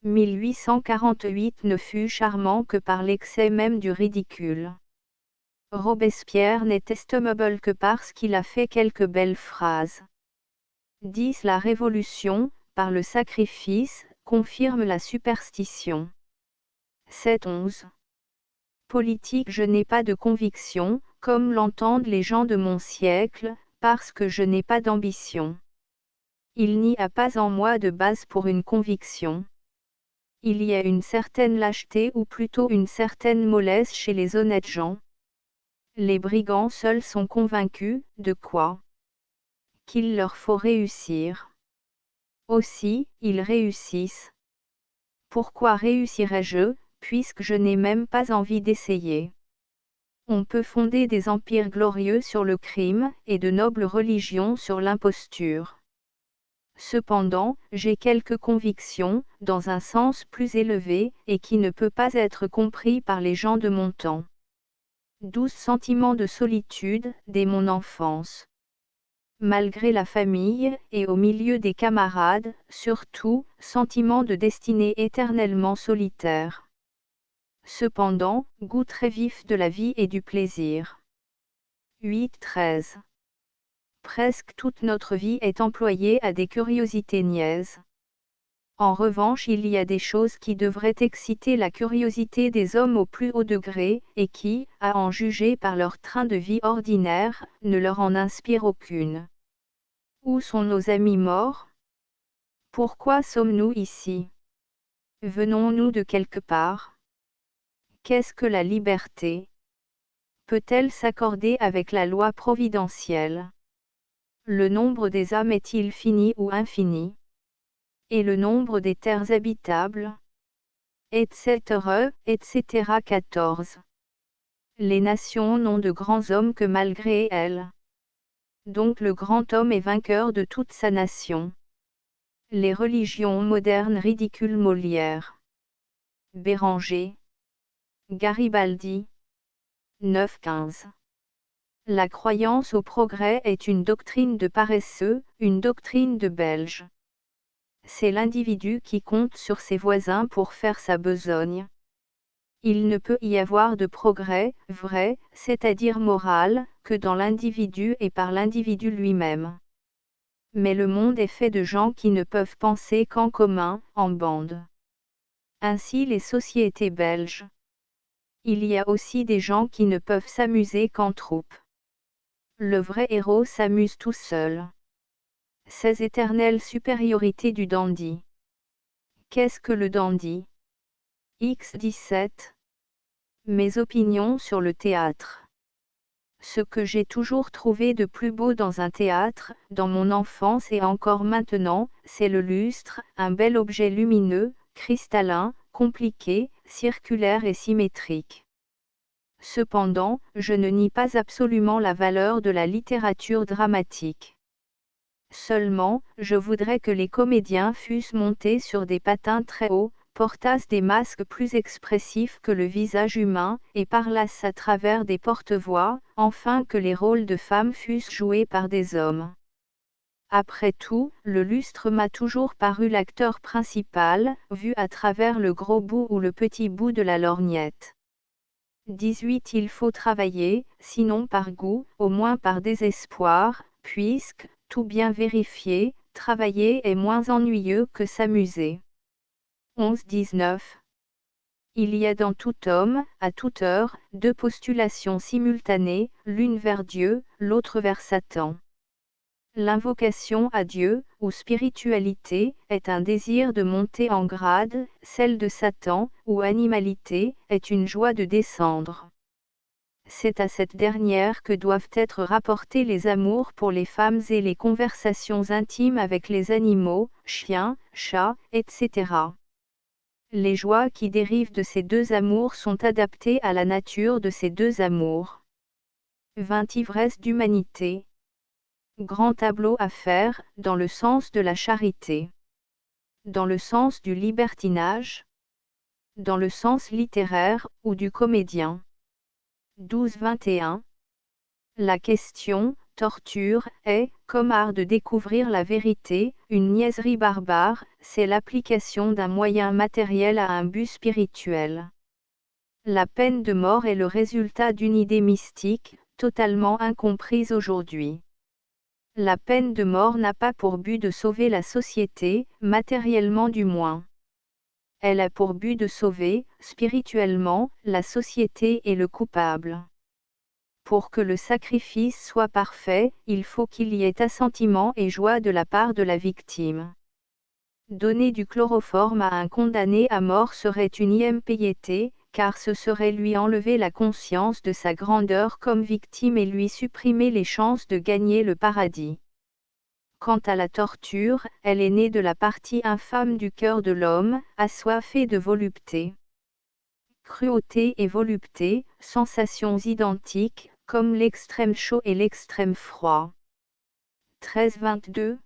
Speaker 1: 1848 ne fut charmant que par l'excès même du ridicule. Robespierre n'est estimable que parce qu'il a fait quelques belles phrases. 10. La Révolution, par le sacrifice, confirme la superstition. 7-11. Politique. Je n'ai pas de conviction, comme l'entendent les gens de mon siècle, parce que je n'ai pas d'ambition. Il n'y a pas en moi de base pour une conviction. Il y a une certaine lâcheté ou plutôt une certaine mollesse chez les honnêtes gens. Les brigands seuls sont convaincus, de quoi? Qu'il leur faut réussir. Aussi, ils réussissent. Pourquoi réussirais-je, puisque je n'ai même pas envie d'essayer? On peut fonder des empires glorieux sur le crime, et de nobles religions sur l'imposture. Cependant, j'ai quelques convictions, dans un sens plus élevé, et qui ne peut pas être compris par les gens de mon temps. 12 sentiments de solitude, dès mon enfance. Malgré la famille, et au milieu des camarades, surtout, sentiment de destinée éternellement solitaire. Cependant, goût très vif de la vie et du plaisir. 8-13. Presque toute notre vie est employée à des curiosités niaises. En revanche, il y a des choses qui devraient exciter la curiosité des hommes au plus haut degré, et qui, à en juger par leur train de vie ordinaire, ne leur en inspirent aucune. Où sont nos amis morts? Pourquoi sommes-nous ici? Venons-nous de quelque part? Qu'est-ce que la liberté? Peut-elle s'accorder avec la loi providentielle? Le nombre des âmes est-il fini ou infini? Et le nombre des terres habitables? Etc. 14. Les nations n'ont de grands hommes que malgré elles. Donc le grand homme est vainqueur de toute sa nation. Les religions modernes ridiculent Molière. Béranger. Garibaldi. 9-15. La croyance au progrès est une doctrine de paresseux, une doctrine de Belge. C'est l'individu qui compte sur ses voisins pour faire sa besogne. Il ne peut y avoir de progrès, vrai, c'est-à-dire moral, que dans l'individu et par l'individu lui-même. Mais le monde est fait de gens qui ne peuvent penser qu'en commun, en bande. Ainsi les sociétés belges. Il y a aussi des gens qui ne peuvent s'amuser qu'en troupe. Le vrai héros s'amuse tout seul. Ces éternelles supériorités du dandy. Qu'est-ce que le dandy? X17. Mes opinions sur le théâtre. Ce que j'ai toujours trouvé de plus beau dans un théâtre, dans mon enfance et encore maintenant, c'est le lustre, un bel objet lumineux, cristallin, compliqué, circulaire et symétrique. Cependant, je ne nie pas absolument la valeur de la littérature dramatique. Seulement, je voudrais que les comédiens fussent montés sur des patins très hauts, portassent des masques plus expressifs que le visage humain, et parlassent à travers des porte-voix, enfin que les rôles de femmes fussent joués par des hommes. Après tout, le lustre m'a toujours paru l'acteur principal, vu à travers le gros bout ou le petit bout de la lorgnette. 18. Il faut travailler, sinon par goût, au moins par désespoir, puisque, tout bien vérifié, travailler est moins ennuyeux que s'amuser. 11-19. Il y a dans tout homme, à toute heure, deux postulations simultanées, l'une vers Dieu, l'autre vers Satan. L'invocation à Dieu, ou spiritualité, est un désir de monter en grade, celle de Satan, ou animalité, est une joie de descendre. C'est à cette dernière que doivent être rapportés les amours pour les femmes et les conversations intimes avec les animaux, chiens, chats, etc. Les joies qui dérivent de ces deux amours sont adaptées à la nature de ces deux amours. 20. Ivresse d'humanité. Grand tableau à faire, dans le sens de la charité. Dans le sens du libertinage. Dans le sens littéraire, ou du comédien. 12-21. La question, torture, est, comme art de découvrir la vérité, une niaiserie barbare, c'est l'application d'un moyen matériel à un but spirituel. La peine de mort est le résultat d'une idée mystique, totalement incomprise aujourd'hui. La peine de mort n'a pas pour but de sauver la société, matériellement du moins. Elle a pour but de sauver, spirituellement, la société et le coupable. Pour que le sacrifice soit parfait, il faut qu'il y ait assentiment et joie de la part de la victime. Donner du chloroforme à un condamné à mort serait une impiété, car ce serait lui enlever la conscience de sa grandeur comme victime et lui supprimer les chances de gagner le paradis. Quant à la torture, elle est née de la partie infâme du cœur de l'homme, assoiffé de volupté. Cruauté et volupté, sensations identiques, comme l'extrême chaud et l'extrême froid. 13-22.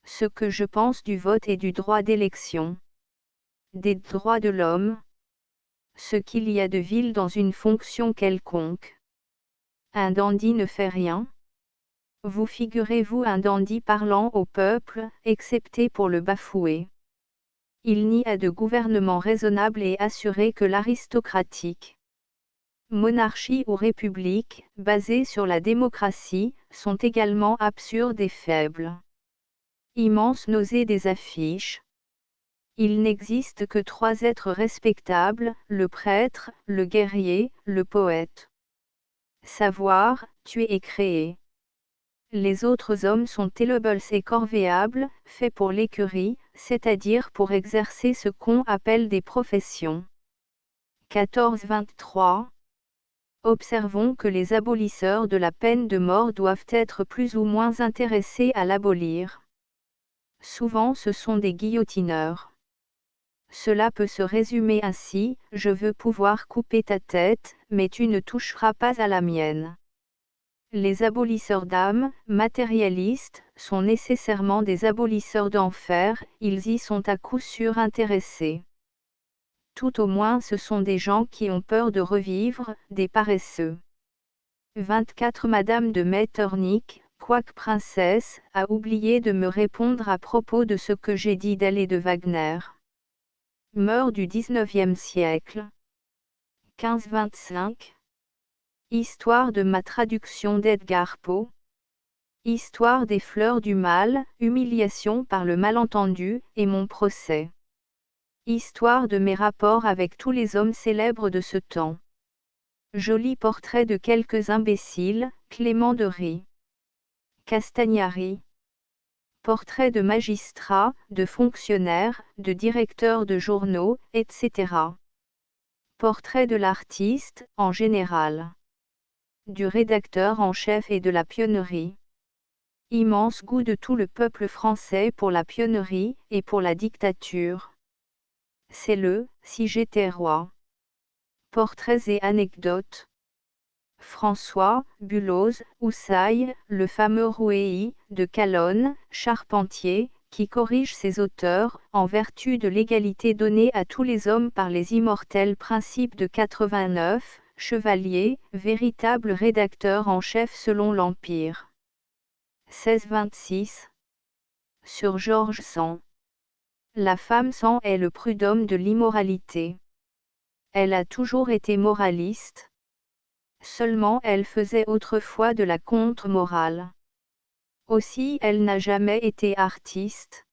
Speaker 1: Ce que je pense du vote et du droit d'élection. Des droits de l'homme. Ce qu'il y a de vil dans une fonction quelconque. Un dandy ne fait rien. Vous figurez-vous un dandy parlant au peuple, excepté pour le bafouer. Il n'y a de gouvernement raisonnable et assuré que l'aristocratique. Monarchie ou république, basée sur la démocratie, sont également absurdes et faibles. Immense nausée des affiches. Il n'existe que 3 êtres respectables, le prêtre, le guerrier, le poète. Savoir, tuer et créer. Les autres hommes sont télébuls et corvéables, faits pour l'écurie, c'est-à-dire pour exercer ce qu'on appelle des professions. 14-23. Observons que les abolisseurs de la peine de mort doivent être plus ou moins intéressés à l'abolir. Souvent ce sont des guillotineurs. Cela peut se résumer ainsi: je veux pouvoir couper ta tête, mais tu ne toucheras pas à la mienne. Les abolisseurs d'âme, matérialistes, sont nécessairement des abolisseurs d'enfer, ils y sont à coup sûr intéressés. Tout au moins ce sont des gens qui ont peur de revivre, des paresseux. 24 Madame de Metternich, quoique princesse, a oublié de me répondre à propos de ce que j'ai dit d'elle et de Wagner. Meurt du XIXe siècle. 15-25. Histoire de ma traduction d'Edgar Poe. Histoire des fleurs du mal, humiliation par le malentendu, et mon procès. Histoire de mes rapports avec tous les hommes célèbres de ce temps. Joli portrait de quelques imbéciles, Clément de Ry. Castagnari. Portrait de magistrats, de fonctionnaires, de directeurs de journaux, etc. Portrait de l'artiste, en général. Du rédacteur en chef et de la pionnerie. Immense goût de tout le peuple français pour la pionnerie, et pour la dictature. C'est le « si j'étais roi ». Portraits et anecdotes. François, Bulloz, Houssaye, le fameux Rouéy, de Calonne, Charpentier, qui corrige ses auteurs, en vertu de l'égalité donnée à tous les hommes par les immortels principes de 89, Chevalier, véritable rédacteur en chef selon l'Empire. 16-26. Sur George Sand. La femme Sand est le prud'homme de l'immoralité. Elle a toujours été moraliste. Seulement elle faisait autrefois de la contre-morale. Aussi elle n'a jamais été artiste.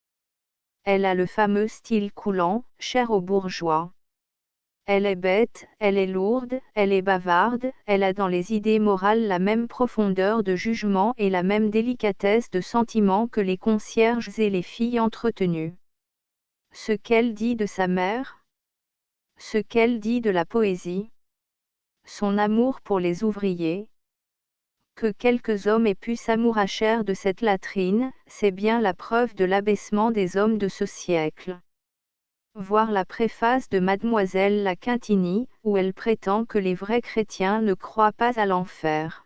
Speaker 1: Elle a le fameux style coulant, cher aux bourgeois. Elle est bête, elle est lourde, elle est bavarde, elle a dans les idées morales la même profondeur de jugement et la même délicatesse de sentiment que les concierges et les filles entretenues. Ce qu'elle dit de sa mère, ce qu'elle dit de la poésie, son amour pour les ouvriers, que quelques hommes aient pu s'amouracher de cette latrine, c'est bien la preuve de l'abaissement des hommes de ce siècle. Voir la préface de Mademoiselle La Quintini, où elle prétend que les vrais chrétiens ne croient pas à l'enfer.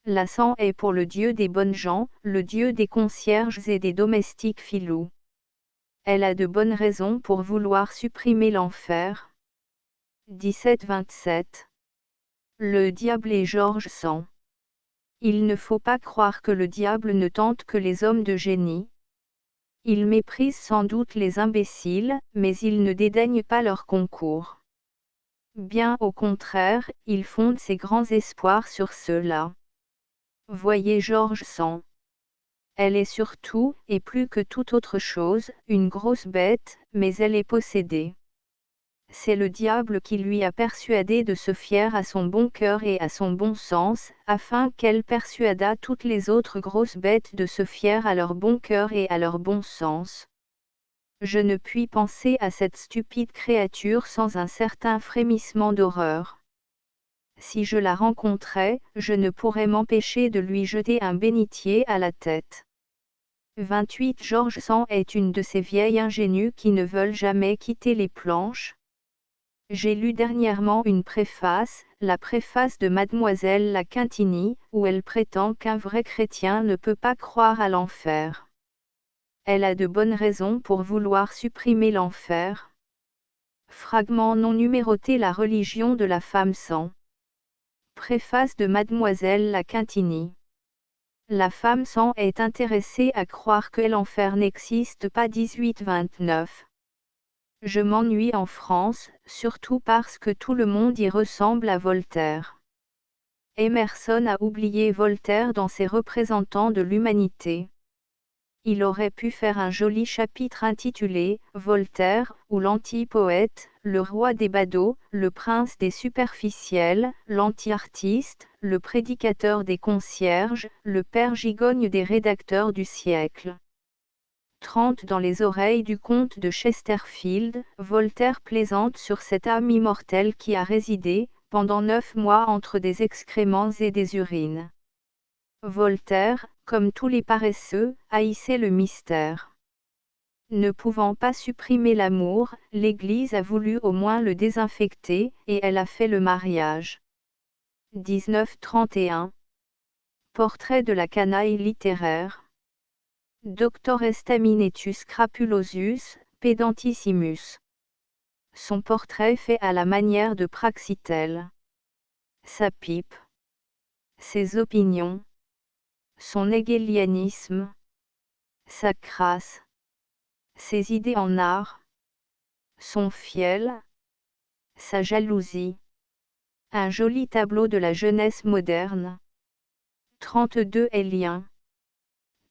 Speaker 1: La Sand est pour le Dieu des bonnes gens, le Dieu des concierges et des domestiques filous. Elle a de bonnes raisons pour vouloir supprimer l'enfer. 17-27. Le diable et George Sand. Il ne faut pas croire que le diable ne tente que les hommes de génie. Il méprise sans doute les imbéciles, mais il ne dédaigne pas leur concours. Bien au contraire, il fonde ses grands espoirs sur ceux-là. Voyez George Sand. Elle est surtout, et plus que toute autre chose, une grosse bête, mais elle est possédée. C'est le diable qui lui a persuadé de se fier à son bon cœur et à son bon sens, afin qu'elle persuadât toutes les autres grosses bêtes de se fier à leur bon cœur et à leur bon sens. Je ne puis penser à cette stupide créature sans un certain frémissement d'horreur. Si je la rencontrais, je ne pourrais m'empêcher de lui jeter un bénitier à la tête. 28 George Sand est une de ces vieilles ingénues qui ne veulent jamais quitter les planches. J'ai lu dernièrement une préface, la préface de Mademoiselle La Quintini, où elle prétend qu'un vrai chrétien ne peut pas croire à l'enfer. Elle a de bonnes raisons pour vouloir supprimer l'enfer. Fragment non numéroté La religion de la femme sans. Préface de Mademoiselle La Quintini. La femme sans est intéressée à croire que l'enfer n'existe pas. 1829. Je m'ennuie en France, surtout parce que tout le monde y ressemble à Voltaire. Emerson a oublié Voltaire dans ses représentants de l'humanité. Il aurait pu faire un joli chapitre intitulé « Voltaire, ou l'anti-poète, le roi des badauds, le prince des superficiels, l'anti-artiste, le prédicateur des concierges, le père gigogne des rédacteurs du siècle ». 30 Dans les oreilles du comte de Chesterfield, Voltaire plaisante sur cette âme immortelle qui a résidé, pendant 9 mois entre des excréments et des urines. Voltaire, comme tous les paresseux, haïssait le mystère. Ne pouvant pas supprimer l'amour, l'Église a voulu au moins le désinfecter, et elle a fait le mariage. 1931. Portrait de la canaille littéraire. Doctor Estaminetus Crapulosus, Pedantissimus. Son portrait fait à la manière de Praxitèle. Sa pipe. Ses opinions. Son hégélianisme. Sa crasse. Ses idées en art. Son fiel. Sa jalousie. Un joli tableau de la jeunesse moderne. 32 Hélien.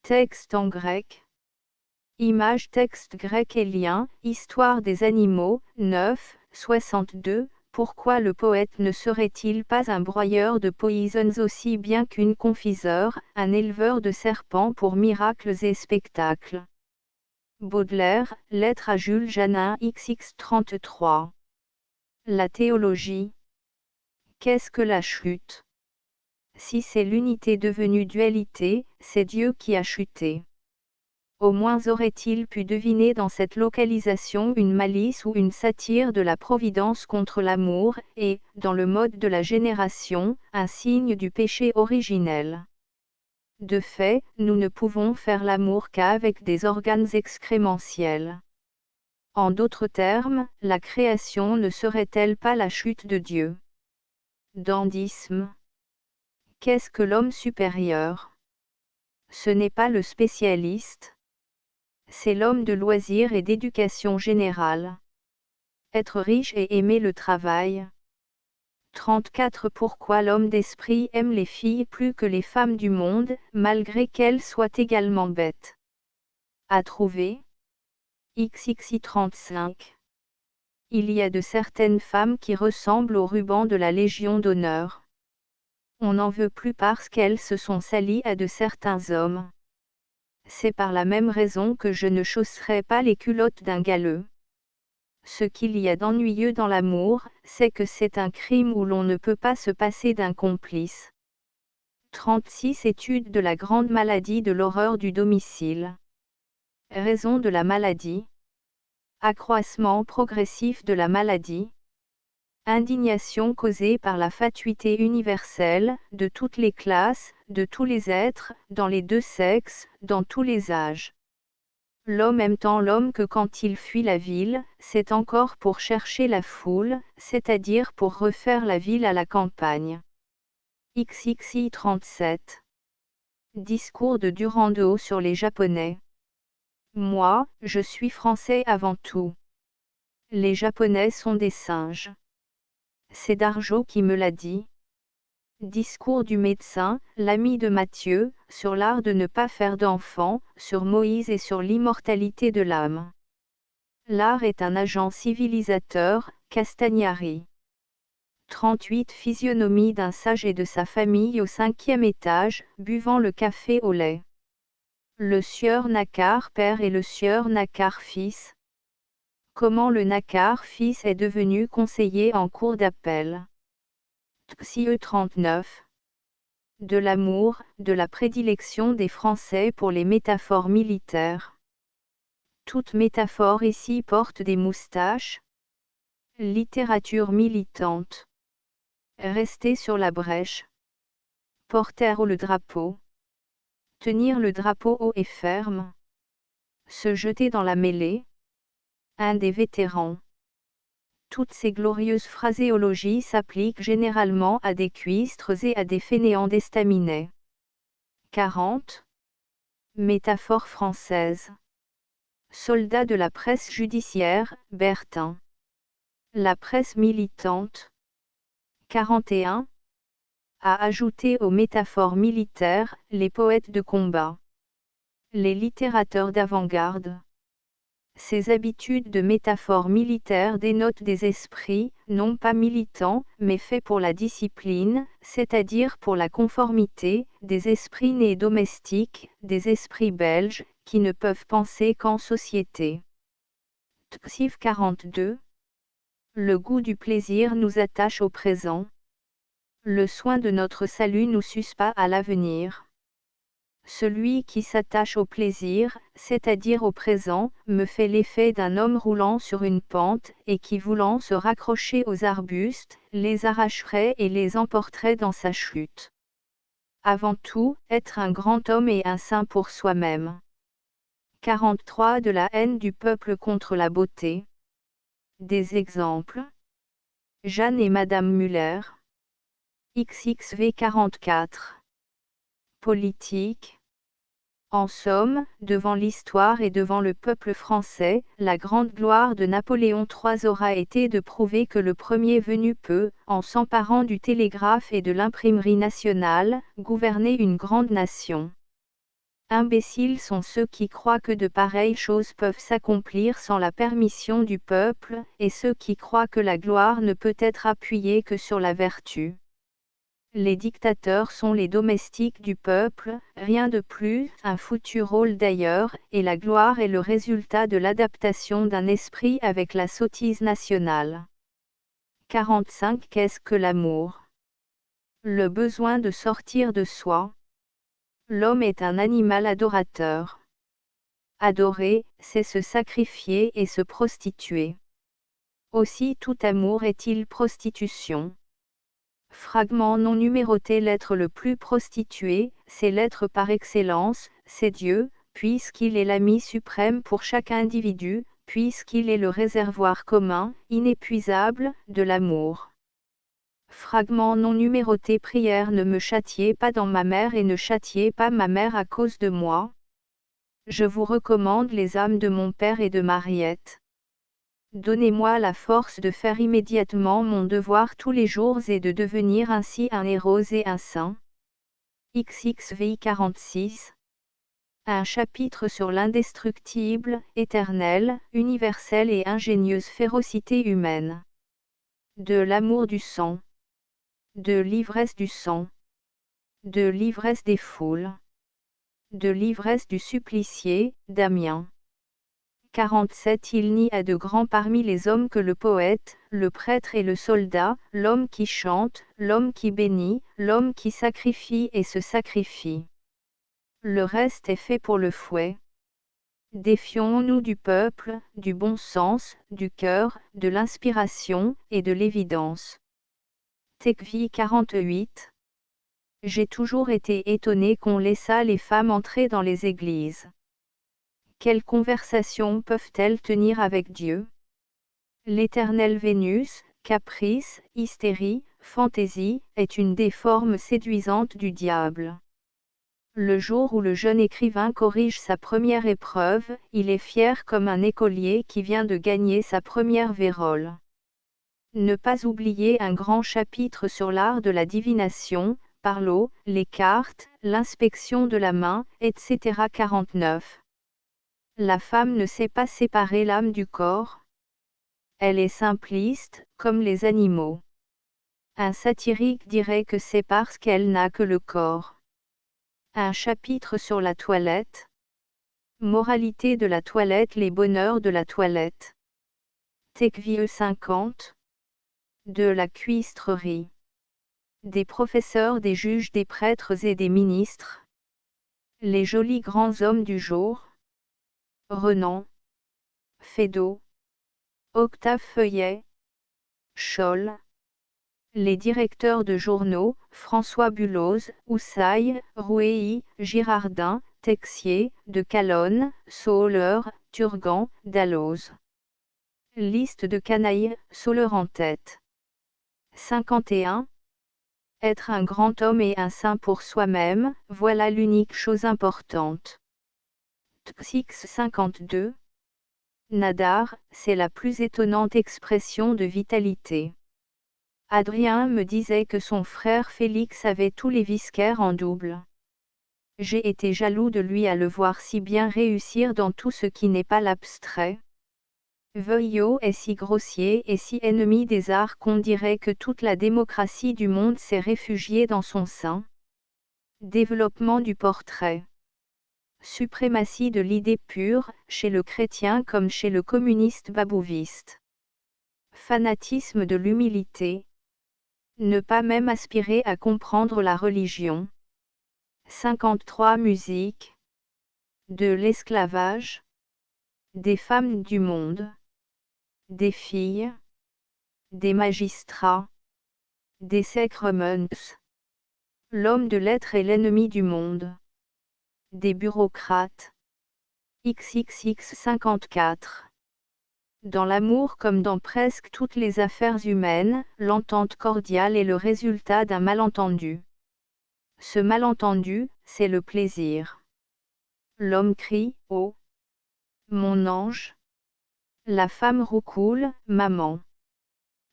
Speaker 1: Texte en grec. Image texte grec hélien, Histoire des animaux, 9, 62. Pourquoi le poète ne serait-il pas un broyeur de poisons aussi bien qu'une confiseur, un éleveur de serpents pour miracles et spectacles? Baudelaire, Lettre à Jules Janin XX 33. La théologie. Qu'est-ce que la chute? Si c'est l'unité devenue dualité, c'est Dieu qui a chuté. Au moins aurait-il pu deviner dans cette localisation une malice ou une satire de la providence contre l'amour, et, dans le mode de la génération, un signe du péché originel. De fait, nous ne pouvons faire l'amour qu'avec des organes excrémentiels. En d'autres termes, la création ne serait-elle pas la chute de Dieu? Dandisme. Qu'est-ce que l'homme supérieur? Ce n'est pas le spécialiste. C'est l'homme de loisirs et d'éducation générale. Être riche et aimer le travail. 34 Pourquoi l'homme d'esprit aime les filles plus que les femmes du monde, malgré qu'elles soient également bêtes? À trouver. XXI 35. Il y a de certaines femmes qui ressemblent au ruban de la Légion d'honneur. On n'en veut plus parce qu'elles se sont salies à de certains hommes. C'est par la même raison que je ne chausserai pas les culottes d'un galeux. Ce qu'il y a d'ennuyeux dans l'amour, c'est que c'est un crime où l'on ne peut pas se passer d'un complice. 36 Étude de la grande maladie de l'horreur du domicile. Raison de la maladie. Accroissement progressif de la maladie. Indignation causée par la fatuité universelle, de toutes les classes, de tous les êtres, dans les deux sexes, dans tous les âges. L'homme aime tant l'homme que quand il fuit la ville, c'est encore pour chercher la foule, c'est-à-dire pour refaire la ville à la campagne. XXI 37. Discours de Durando sur les Japonais. Moi, je suis français avant tout. Les Japonais sont des singes. C'est Dargeau qui me l'a dit. Discours du médecin, l'ami de Matthieu, sur l'art de ne pas faire d'enfants, sur Moïse et sur l'immortalité de l'âme. L'art est un agent civilisateur, Castagnari. 38 Physionomie d'un sage et de sa famille au 5e étage, buvant le café au lait. Le sieur Nacquart père et le sieur Nacquart fils, Comment le Nacquart fils est devenu conseiller en cour d'appel. Psye 39. De l'amour, de la prédilection des Français pour les métaphores militaires. Toute métaphore ici porte des moustaches. Littérature militante. Rester sur la brèche. Porter haut le drapeau. Tenir le drapeau haut et ferme. Se jeter dans la mêlée. Un des vétérans. Toutes ces glorieuses phraséologies s'appliquent généralement à des cuistres et à des fainéants d'estaminets. 40. Métaphore française. Soldat de la presse judiciaire, Bertin. La presse militante. 41. À ajouter aux métaphores militaires, les poètes de combat. Les littérateurs d'avant-garde. Ces habitudes de métaphore militaire dénotent des esprits, non pas militants, mais faits pour la discipline, c'est-à-dire pour la conformité, des esprits nés domestiques, des esprits belges, qui ne peuvent penser qu'en société. Psy 42. Le goût du plaisir nous attache au présent. Le soin de notre salut nous suspend à l'avenir. Celui qui s'attache au plaisir, c'est-à-dire au présent, me fait l'effet d'un homme roulant sur une pente, et qui voulant se raccrocher aux arbustes, les arracherait et les emporterait dans sa chute. Avant tout, être un grand homme et un saint pour soi-même. 43. De la haine du peuple contre la beauté. Des exemples. Jeanne et Madame Muller. XXV 44. Politique. En somme, devant l'histoire et devant le peuple français, la grande gloire de Napoléon III aura été de prouver que le premier venu peut, en s'emparant du télégraphe et de l'imprimerie nationale, gouverner une grande nation. Imbéciles sont ceux qui croient que de pareilles choses peuvent s'accomplir sans la permission du peuple, et ceux qui croient que la gloire ne peut être appuyée que sur la vertu. Les dictateurs sont les domestiques du peuple, rien de plus, un foutu rôle d'ailleurs, et la gloire est le résultat de l'adaptation d'un esprit avec la sottise nationale. 45. Qu'est-ce que l'amour? Le besoin de sortir de soi. L'homme est un animal adorateur. Adorer, c'est se sacrifier et se prostituer. Aussi tout amour est-il prostitution. Fragment non numéroté. L'être le plus prostitué, c'est l'être par excellence, c'est Dieu, puisqu'il est l'ami suprême pour chaque individu, puisqu'il est le réservoir commun, inépuisable, de l'amour. Fragment non numéroté. Prière: ne me châtiez pas dans ma mère et ne châtiez pas ma mère à cause de moi. Je vous recommande les âmes de mon père et de Mariette. Donnez-moi la force de faire immédiatement mon devoir tous les jours et de devenir ainsi un héros et un saint. XXVI 46. Un chapitre sur l'indestructible, éternelle, universelle et ingénieuse férocité humaine. De l'amour du sang. De l'ivresse du sang. De l'ivresse des foules. De l'ivresse du supplicié, Damien. 47. Il n'y a de grand parmi les hommes que le poète, le prêtre et le soldat, l'homme qui chante, l'homme qui bénit, l'homme qui sacrifie et se sacrifie. Le reste est fait pour le fouet. Défions-nous du peuple, du bon sens, du cœur, de l'inspiration, et de l'évidence. Tecvie 48. J'ai toujours été étonné qu'on laissât les femmes entrer dans les églises. Quelles conversations peuvent-elles tenir avec Dieu? L'éternelle Vénus, caprice, hystérie, fantaisie, est une des formes séduisantes du diable. Le jour où le jeune écrivain corrige sa première épreuve, il est fier comme un écolier qui vient de gagner sa première vérole. Ne pas oublier un grand chapitre sur l'art de la divination, Parlot, les cartes, l'inspection de la main, etc. 49. La femme ne sait pas séparer l'âme du corps. Elle est simpliste, comme les animaux. Un satirique dirait que c'est parce qu'elle n'a que le corps. Un chapitre sur la toilette. Moralité de la toilette, les bonheurs de la toilette. Tecvieux 50. De la cuistrerie. Des professeurs, des juges, des prêtres et des ministres. Les jolis grands hommes du jour. Renan. Feydeau. Octave Feuillet. Scholl. Les directeurs de journaux, François Bulloz, Houssaye, Rouéy, Girardin, Texier, de Calonne, Soler, Turgan, Dalloz. Liste de canailles, Soler en tête. 51. Être un grand homme et un saint pour soi-même, voilà l'unique chose importante. Txix 52. Nadar, c'est la plus étonnante expression de vitalité. Adrien me disait que son frère Félix avait tous les visquaires en double. J'ai été jaloux de lui à le voir si bien réussir dans tout ce qui n'est pas l'abstrait. Veuillot est si grossier et si ennemi des arts qu'on dirait que toute la démocratie du monde s'est réfugiée dans son sein. Développement du portrait. Suprématie de l'idée pure, chez le chrétien comme chez le communiste babouviste. Fanatisme de l'humilité. Ne pas même aspirer à comprendre la religion. 53 Musique. De l'esclavage. Des femmes du monde. Des filles. Des magistrats. Des sacrements. L'homme de lettres est l'ennemi du monde. Des bureaucrates. XXX 54. Dans l'amour comme dans presque toutes les affaires humaines, l'entente cordiale est le résultat d'un malentendu. Ce malentendu, c'est le plaisir. L'homme crie « Oh ! Mon ange !» La femme roucoule « Maman !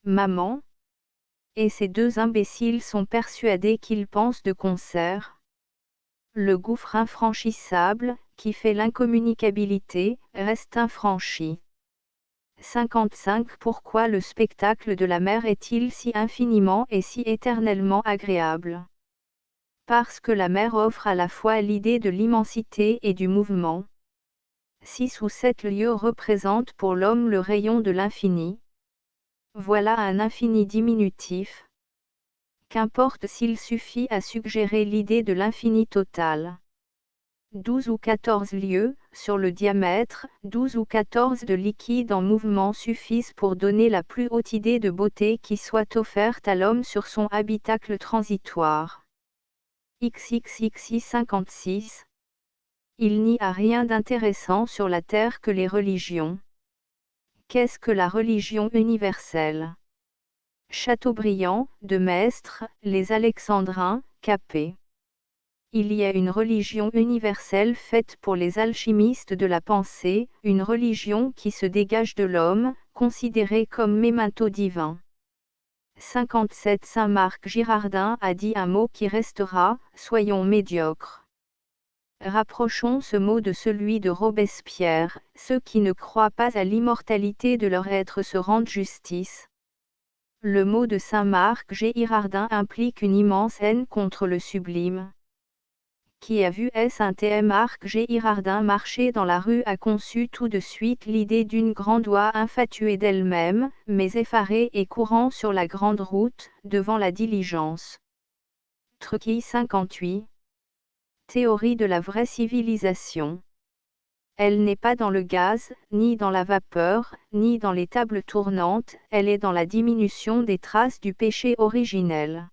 Speaker 1: Maman !» Et ces deux imbéciles sont persuadés qu'ils pensent de concert. Le gouffre infranchissable, qui fait l'incommunicabilité, reste infranchi. 55 Pourquoi le spectacle de la mer est-il si infiniment et si éternellement agréable? Parce que la mer offre à la fois l'idée de l'immensité et du mouvement. 6 ou 7 lieux représentent pour l'homme le rayon de l'infini. Voilà un infini diminutif. Qu'importe s'il suffit à suggérer l'idée de l'infini total. 12 ou 14 lieues, sur le diamètre, 12 ou 14 de liquide en mouvement suffisent pour donner la plus haute idée de beauté qui soit offerte à l'homme sur son habitacle transitoire. XXXI 56. Il n'y a rien d'intéressant sur la terre que les religions. Qu'est-ce que la religion universelle? Chateaubriand, de Maistre, les Alexandrins, Capet. Il y a une religion universelle faite pour les alchimistes de la pensée, une religion qui se dégage de l'homme, considérée comme memento divin. 57 Saint Marc Girardin a dit un mot qui restera, soyons médiocres. Rapprochons ce mot de celui de Robespierre, ceux qui ne croient pas à l'immortalité de leur être se rendent justice. Le mot de Saint Marc Girardin implique une immense haine contre le sublime. Qui a vu Saint Marc Girardin marcher dans la rue a conçu tout de suite l'idée d'une grande oie infatuée d'elle-même, mais effarée et courant sur la grande route, devant la diligence. Truquy 58. Théorie de la vraie civilisation. Elle n'est pas dans le gaz, ni dans la vapeur, ni dans les tables tournantes, elle est dans la diminution des traces du péché originel.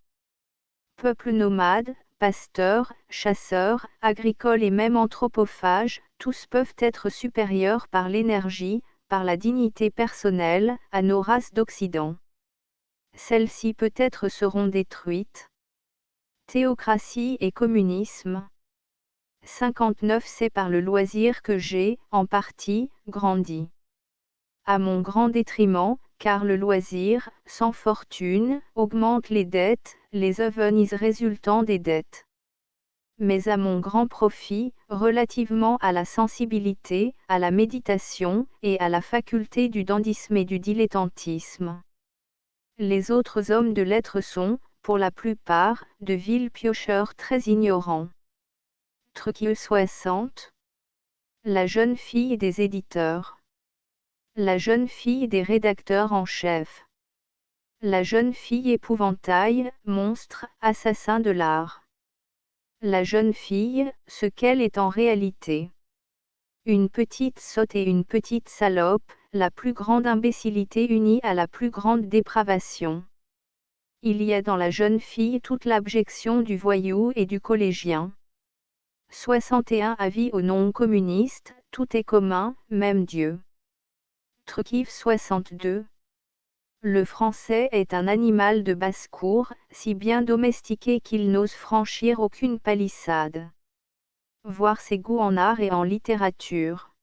Speaker 1: Peuple nomade, pasteurs, chasseurs, agricoles et même anthropophages, tous peuvent être supérieurs par l'énergie, par la dignité personnelle, à nos races d'Occident. Celles-ci peut-être seront détruites. Théocratie et communisme. 59 C'est par le loisir que j'ai, en partie, grandi. À mon grand détriment, car le loisir, sans fortune, augmente les dettes, les ovens résultant des dettes. Mais à mon grand profit, relativement à la sensibilité, à la méditation, et à la faculté du dandysme et du dilettantisme. Les autres hommes de lettres sont, pour la plupart, de vils piocheurs très ignorants. Truquieux 60. La jeune fille des éditeurs. La jeune fille des rédacteurs en chef. La jeune fille épouvantail, monstre, assassin de l'art. La jeune fille, ce qu'elle est en réalité. Une petite sotte et une petite salope, la plus grande imbécilité unie à la plus grande dépravation. Il y a dans la jeune fille toute l'abjection du voyou et du collégien. 61 avis aux non-communistes, tout est commun, même Dieu. Trukiv 62. Le français est un animal de basse-cour, si bien domestiqué qu'il n'ose franchir aucune palissade. Voir ses goûts en art et en littérature.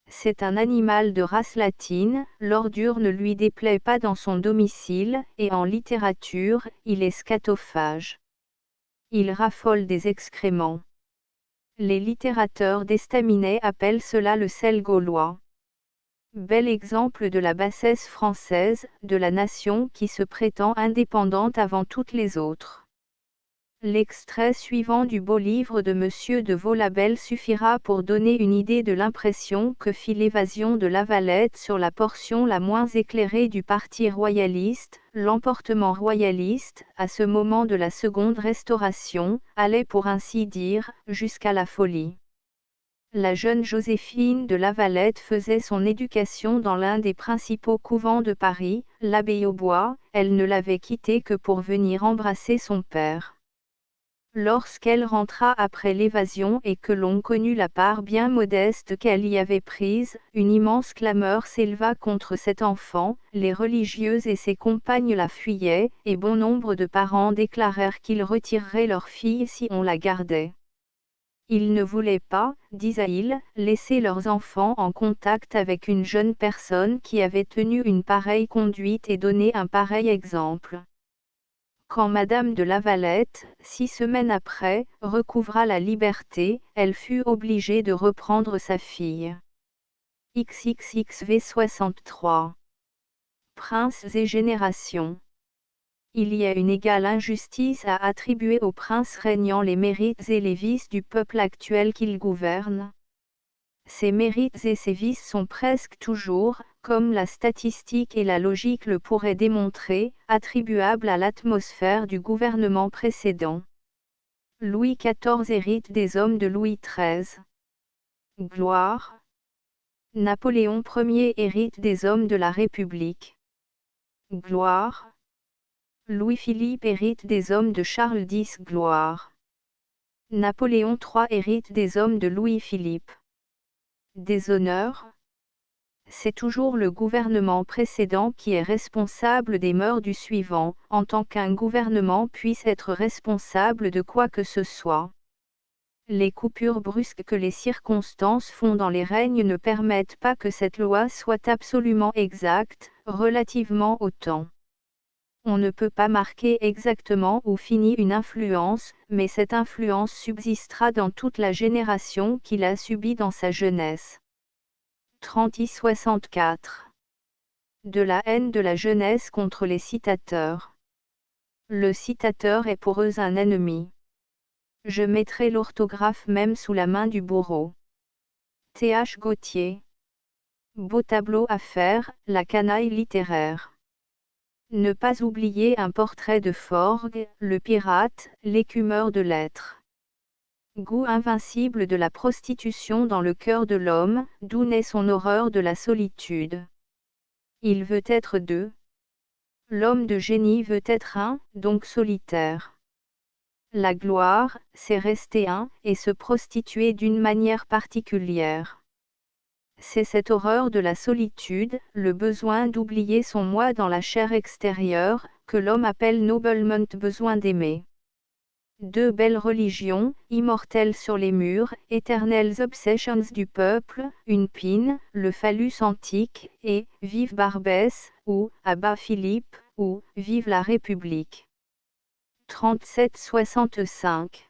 Speaker 1: C'est un animal de race latine, l'ordure ne lui déplaît pas dans son domicile, et en littérature, il est scatophage. Il raffole des excréments. Les littérateurs d'estaminet appellent cela le sel gaulois. Bel exemple de la bassesse française, de la nation qui se prétend indépendante avant toutes les autres. L'extrait suivant du beau livre de Monsieur de Vaulabelle suffira pour donner une idée de l'impression que fit l'évasion de Lavalette sur la portion la moins éclairée du parti royaliste. L'emportement royaliste, à ce moment de la Seconde Restauration, allait pour ainsi dire, jusqu'à la folie. La jeune Joséphine de Lavalette faisait son éducation dans l'un des principaux couvents de Paris, l'Abbaye aux Bois. Elle ne l'avait quitté que pour venir embrasser son père. Lorsqu'elle rentra après l'évasion et que l'on connut la part bien modeste qu'elle y avait prise, une immense clameur s'éleva contre cet enfant, les religieuses et ses compagnes la fuyaient, et bon nombre de parents déclarèrent qu'ils retireraient leur fille si on la gardait. Ils ne voulaient pas, disaient-ils, laisser leurs enfants en contact avec une jeune personne qui avait tenu une pareille conduite et donné un pareil exemple. Quand Madame de Lavalette, 6 semaines après, recouvra la liberté, elle fut obligée de reprendre sa fille. XXXV 63. Princes et générations. Il y a une égale injustice à attribuer aux princes régnants les mérites et les vices du peuple actuel qu'ils gouvernent. Ces mérites et ces vices sont presque toujours, comme la statistique et la logique le pourraient démontrer, attribuables à l'atmosphère du gouvernement précédent. Louis XIV hérite des hommes de Louis XIII. Gloire. Napoléon Ier hérite des hommes de la République. Gloire. Louis-Philippe hérite des hommes de Charles X. Gloire. Napoléon III hérite des hommes de Louis-Philippe. Déshonneur. C'est toujours le gouvernement précédent qui est responsable des mœurs du suivant, en tant qu'un gouvernement puisse être responsable de quoi que ce soit. Les coupures brusques que les circonstances font dans les règnes ne permettent pas que cette loi soit absolument exacte, relativement au temps. On ne peut pas marquer exactement où finit une influence, mais cette influence subsistera dans toute la génération qui l'a subie dans sa jeunesse. 30-64. De la haine de la jeunesse contre les citateurs. Le citateur est pour eux un ennemi. Je mettrai l'orthographe même sous la main du bourreau. Th. Gautier. Beau tableau à faire, la canaille littéraire. Ne pas oublier un portrait de Forgues, le pirate, l'écumeur de lettres. Goût invincible de la prostitution dans le cœur de l'homme, d'où naît son horreur de la solitude. Il veut être deux. L'homme de génie veut être un, donc solitaire. La gloire, c'est rester un, et se prostituer d'une manière particulière. C'est cette horreur de la solitude, le besoin d'oublier son moi dans la chair extérieure, que l'homme appelle noblement besoin d'aimer. Deux belles religions, immortelles sur les murs, éternelles obsessions du peuple, une pine, le phallus antique, et vive Barbès, ou à bas Philippe, ou vive la République. 37-65.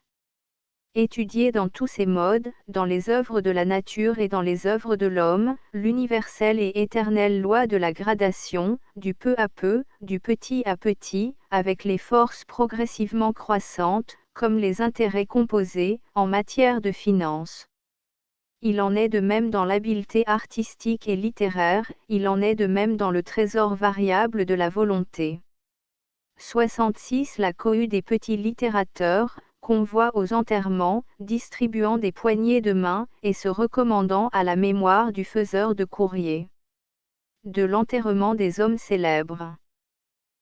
Speaker 1: Étudier dans tous ses modes, dans les œuvres de la nature et dans les œuvres de l'homme, l'universelle et éternelle loi de la gradation, du peu à peu, du petit à petit, avec les forces progressivement croissantes, comme les intérêts composés, en matière de finances. Il en est de même dans l'habileté artistique et littéraire, il en est de même dans le trésor variable de la volonté. 66 La cohue des petits littérateurs, qu'on voit aux enterrements, distribuant des poignées de main, et se recommandant à la mémoire du faiseur de courrier. De l'enterrement des hommes célèbres.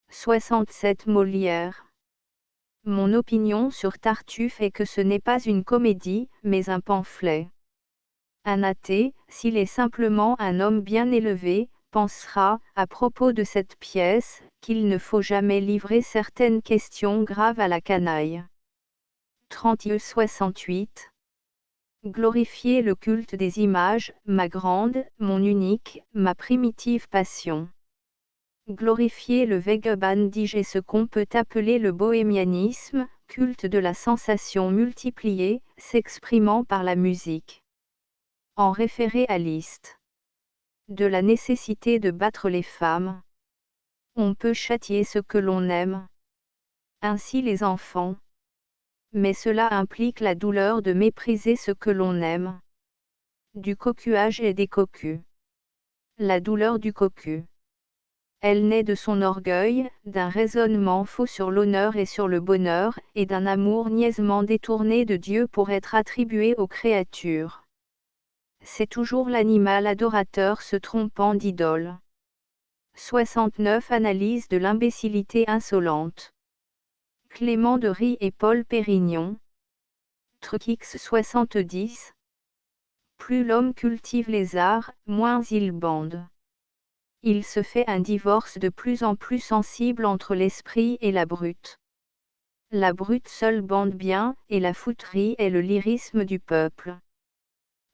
Speaker 1: 67 Molière. Mon opinion sur Tartuffe est que ce n'est pas une comédie, mais un pamphlet. Un athée, s'il est simplement un homme bien élevé, pensera, à propos de cette pièce, qu'il ne faut jamais livrer certaines questions graves à la canaille. 68. Glorifier le culte des images, ma grande, mon unique, ma primitive passion. Glorifier le Vagabondige est ce qu'on peut appeler le bohémianisme, culte de la sensation multipliée, s'exprimant par la musique. En référer à Liszt. De la nécessité de battre les femmes. On peut châtier ce que l'on aime. Ainsi les enfants. Mais cela implique la douleur de mépriser ce que l'on aime. Du cocuage et des cocus. La douleur du cocu. Elle naît de son orgueil, d'un raisonnement faux sur l'honneur et sur le bonheur, et d'un amour niaisement détourné de Dieu pour être attribué aux créatures. C'est toujours l'animal adorateur se trompant d'idole. 69 Analyse de l'imbécilité insolente. Clément de Rie et Paul Pérignon. Trucx 70. Plus l'homme cultive les arts, moins il bande. Il se fait un divorce de plus en plus sensible entre l'esprit et la brute. La brute seule bande bien, et la fouterie est le lyrisme du peuple.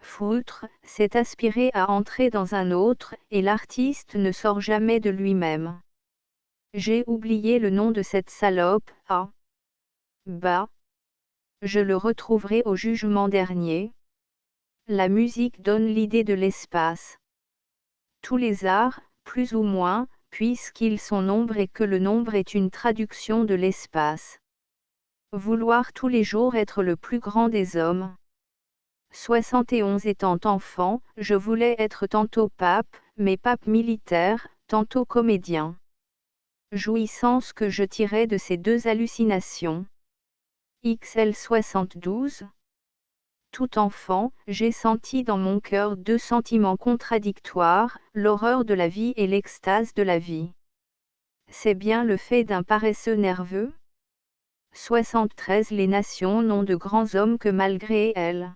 Speaker 1: Foutre, c'est aspirer à entrer dans un autre, et l'artiste ne sort jamais de lui-même. J'ai oublié le nom de cette salope, bah. Je le retrouverai au jugement dernier. La musique donne l'idée de l'espace. Tous les arts, plus ou moins, puisqu'ils sont nombre et que le nombre est une traduction de l'espace. Vouloir tous les jours être le plus grand des hommes. 71 Étant enfant, je voulais être tantôt pape, mais pape militaire, tantôt comédien. Jouissance que je tirais de ces deux hallucinations. XL 72. Tout enfant, j'ai senti dans mon cœur deux sentiments contradictoires, l'horreur de la vie et l'extase de la vie. C'est bien le fait d'un paresseux nerveux. 73 Les nations n'ont de grands hommes que malgré elles.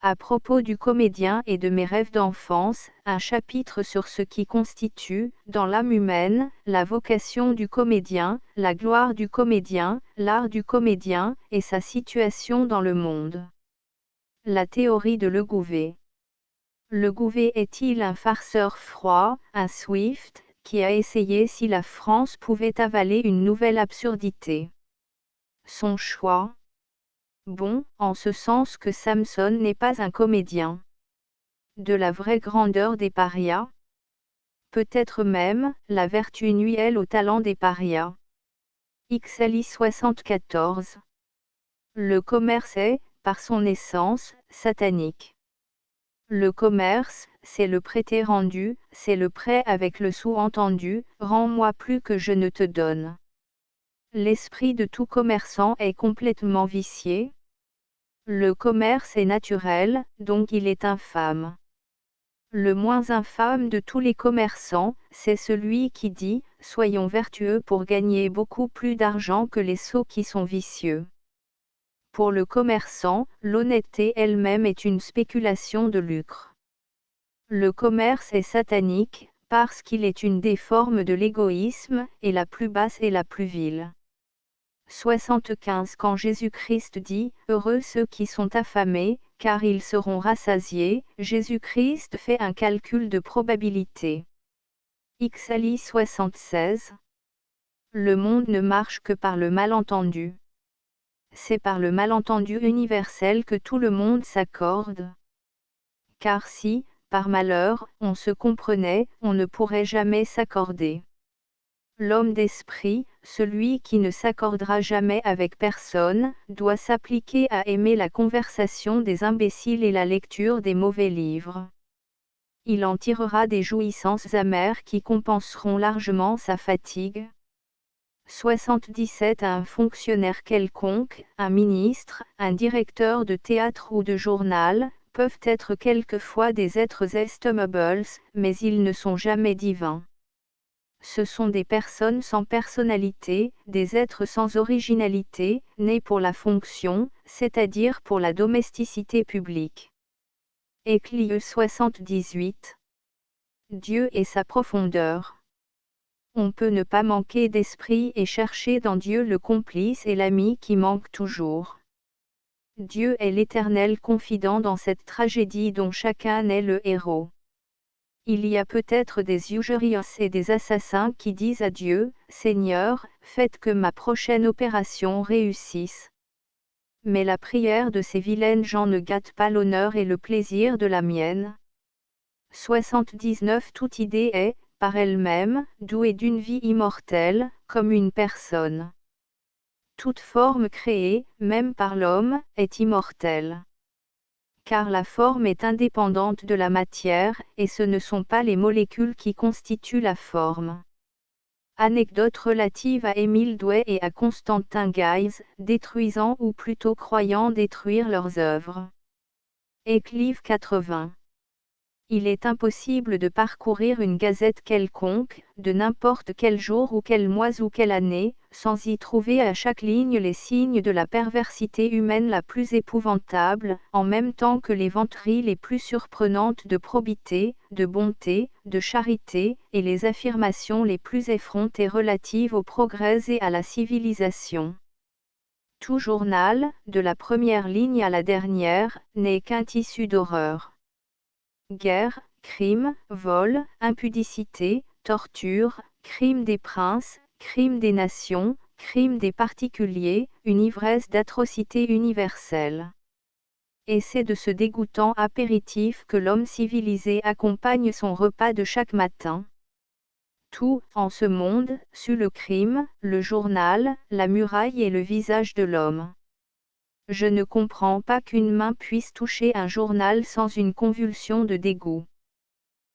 Speaker 1: À propos du comédien et de mes rêves d'enfance, un chapitre sur ce qui constitue, dans l'âme humaine, la vocation du comédien, la gloire du comédien, l'art du comédien, et sa situation dans le monde. La théorie de Le Gouvet. Le Gouvet est-il un farceur froid, un Swift, qui a essayé si la France pouvait avaler une nouvelle absurdité? Son choix. Bon, en ce sens que Samson n'est pas un comédien. De la vraie grandeur des parias. Peut-être même, la vertu nuit-elle au talent des parias. XLI 74. Le commerce est, par son essence, satanique. Le commerce, c'est le prêter rendu, c'est le prêt avec le sous-entendu, rends-moi plus que je ne te donne. L'esprit de tout commerçant est complètement vicié. Le commerce est naturel, donc il est infâme. Le moins infâme de tous les commerçants, c'est celui qui dit « Soyons vertueux pour gagner beaucoup plus d'argent que les sots qui sont vicieux ». Pour le commerçant, l'honnêteté elle-même est une spéculation de lucre. Le commerce est satanique, parce qu'il est une des formes de l'égoïsme, et la plus basse et la plus vile. 75 Quand Jésus-Christ dit « Heureux ceux qui sont affamés, car ils seront rassasiés », Jésus-Christ fait un calcul de probabilité. XLI 76. Le monde ne marche que par le malentendu. C'est par le malentendu universel que tout le monde s'accorde. Car si, par malheur, on se comprenait, on ne pourrait jamais s'accorder. L'homme d'esprit, celui qui ne s'accordera jamais avec personne, doit s'appliquer à aimer la conversation des imbéciles et la lecture des mauvais livres. Il en tirera des jouissances amères qui compenseront largement sa fatigue. 77 Un fonctionnaire quelconque, un ministre, un directeur de théâtre ou de journal, peuvent être quelquefois des êtres estimables, mais ils ne sont jamais divins. Ce sont des personnes sans personnalité, des êtres sans originalité, nés pour la fonction, c'est-à-dire pour la domesticité publique. Éclieux 78. Dieu et sa profondeur. On peut ne pas manquer d'esprit et chercher dans Dieu le complice et l'ami qui manque toujours. Dieu est l'éternel confident dans cette tragédie dont chacun est le héros. Il y a peut-être des usuriers et des assassins qui disent à Dieu, « Seigneur, faites que ma prochaine opération réussisse. » Mais la prière de ces vilaines gens ne gâte pas l'honneur et le plaisir de la mienne. 79 Toute idée est, par elle-même, douée d'une vie immortelle, comme une personne. Toute forme créée, même par l'homme, est immortelle. Car la forme est indépendante de la matière, et ce ne sont pas les molécules qui constituent la forme. Anecdote relative à Émile Douai et à Constantin Guise, détruisant ou plutôt croyant détruire leurs œuvres. Éclive 80. Il est impossible de parcourir une gazette quelconque, de n'importe quel jour ou quel mois ou quelle année, sans y trouver à chaque ligne les signes de la perversité humaine la plus épouvantable, en même temps que les vanteries les plus surprenantes de probité, de bonté, de charité, et les affirmations les plus effrontées relatives au progrès et à la civilisation. Tout journal, de la première ligne à la dernière, n'est qu'un tissu d'horreur. Guerre, crime, vol, impudicité, torture, crime des princes, crime des nations, crime des particuliers, une ivresse d'atrocités universelles. Et c'est de ce dégoûtant apéritif que l'homme civilisé accompagne son repas de chaque matin. Tout, en ce monde, sut le crime, le journal, la muraille et le visage de l'homme. Je ne comprends pas qu'une main puisse toucher un journal sans une convulsion de dégoût.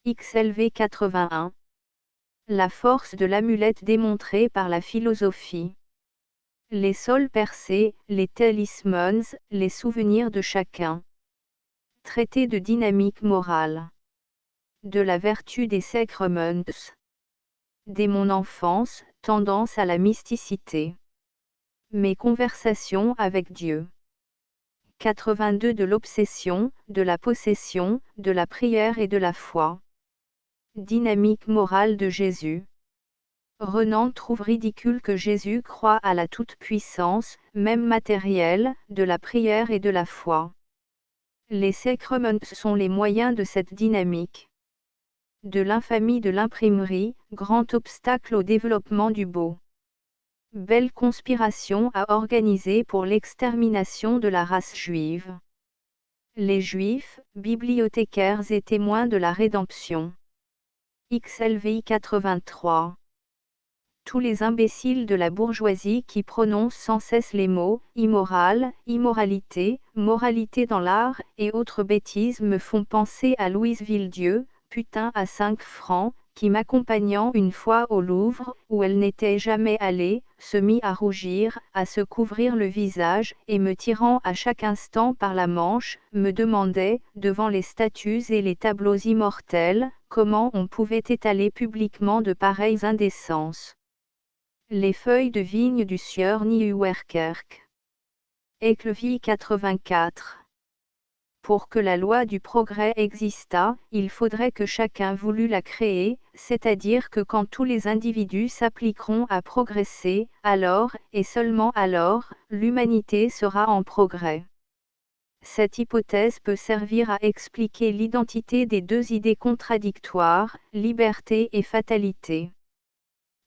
Speaker 1: XLV 81. La force de l'amulette démontrée par la philosophie. Les sols percés, les talismans, les souvenirs de chacun. Traité de dynamique morale. De la vertu des sacrements. Dès mon enfance, tendance à la mysticité. Mes conversations avec Dieu. 82 De l'obsession, de la possession, de la prière et de la foi. Dynamique morale de Jésus. Renan trouve ridicule que Jésus croie à la toute-puissance, même matérielle, de la prière et de la foi. Les sacrements sont les moyens de cette dynamique. De l'infamie de l'imprimerie, grand obstacle au développement du beau. Belle conspiration à organiser pour l'extermination de la race juive. Les Juifs, bibliothécaires et témoins de la rédemption. XLVI 83. Tous les imbéciles de la bourgeoisie qui prononcent sans cesse les mots « immoral »,« immoralité »,« moralité dans l'art » et autres bêtises me font penser à Louise Villedieu, putain à 5 francs, qui m'accompagnant une fois au Louvre, où elle n'était jamais allée, se mit à rougir, à se couvrir le visage, et me tirant à chaque instant par la manche, me demandait, devant les statues et les tableaux immortels, comment on pouvait étaler publiquement de pareilles indécences. Les feuilles de vigne du sieur Nieuwerkerk. Éclevie 84. Pour que la loi du progrès existât, il faudrait que chacun voulût la créer, c'est-à-dire que quand tous les individus s'appliqueront à progresser, alors, et seulement alors, l'humanité sera en progrès. Cette hypothèse peut servir à expliquer l'identité des deux idées contradictoires, liberté et fatalité.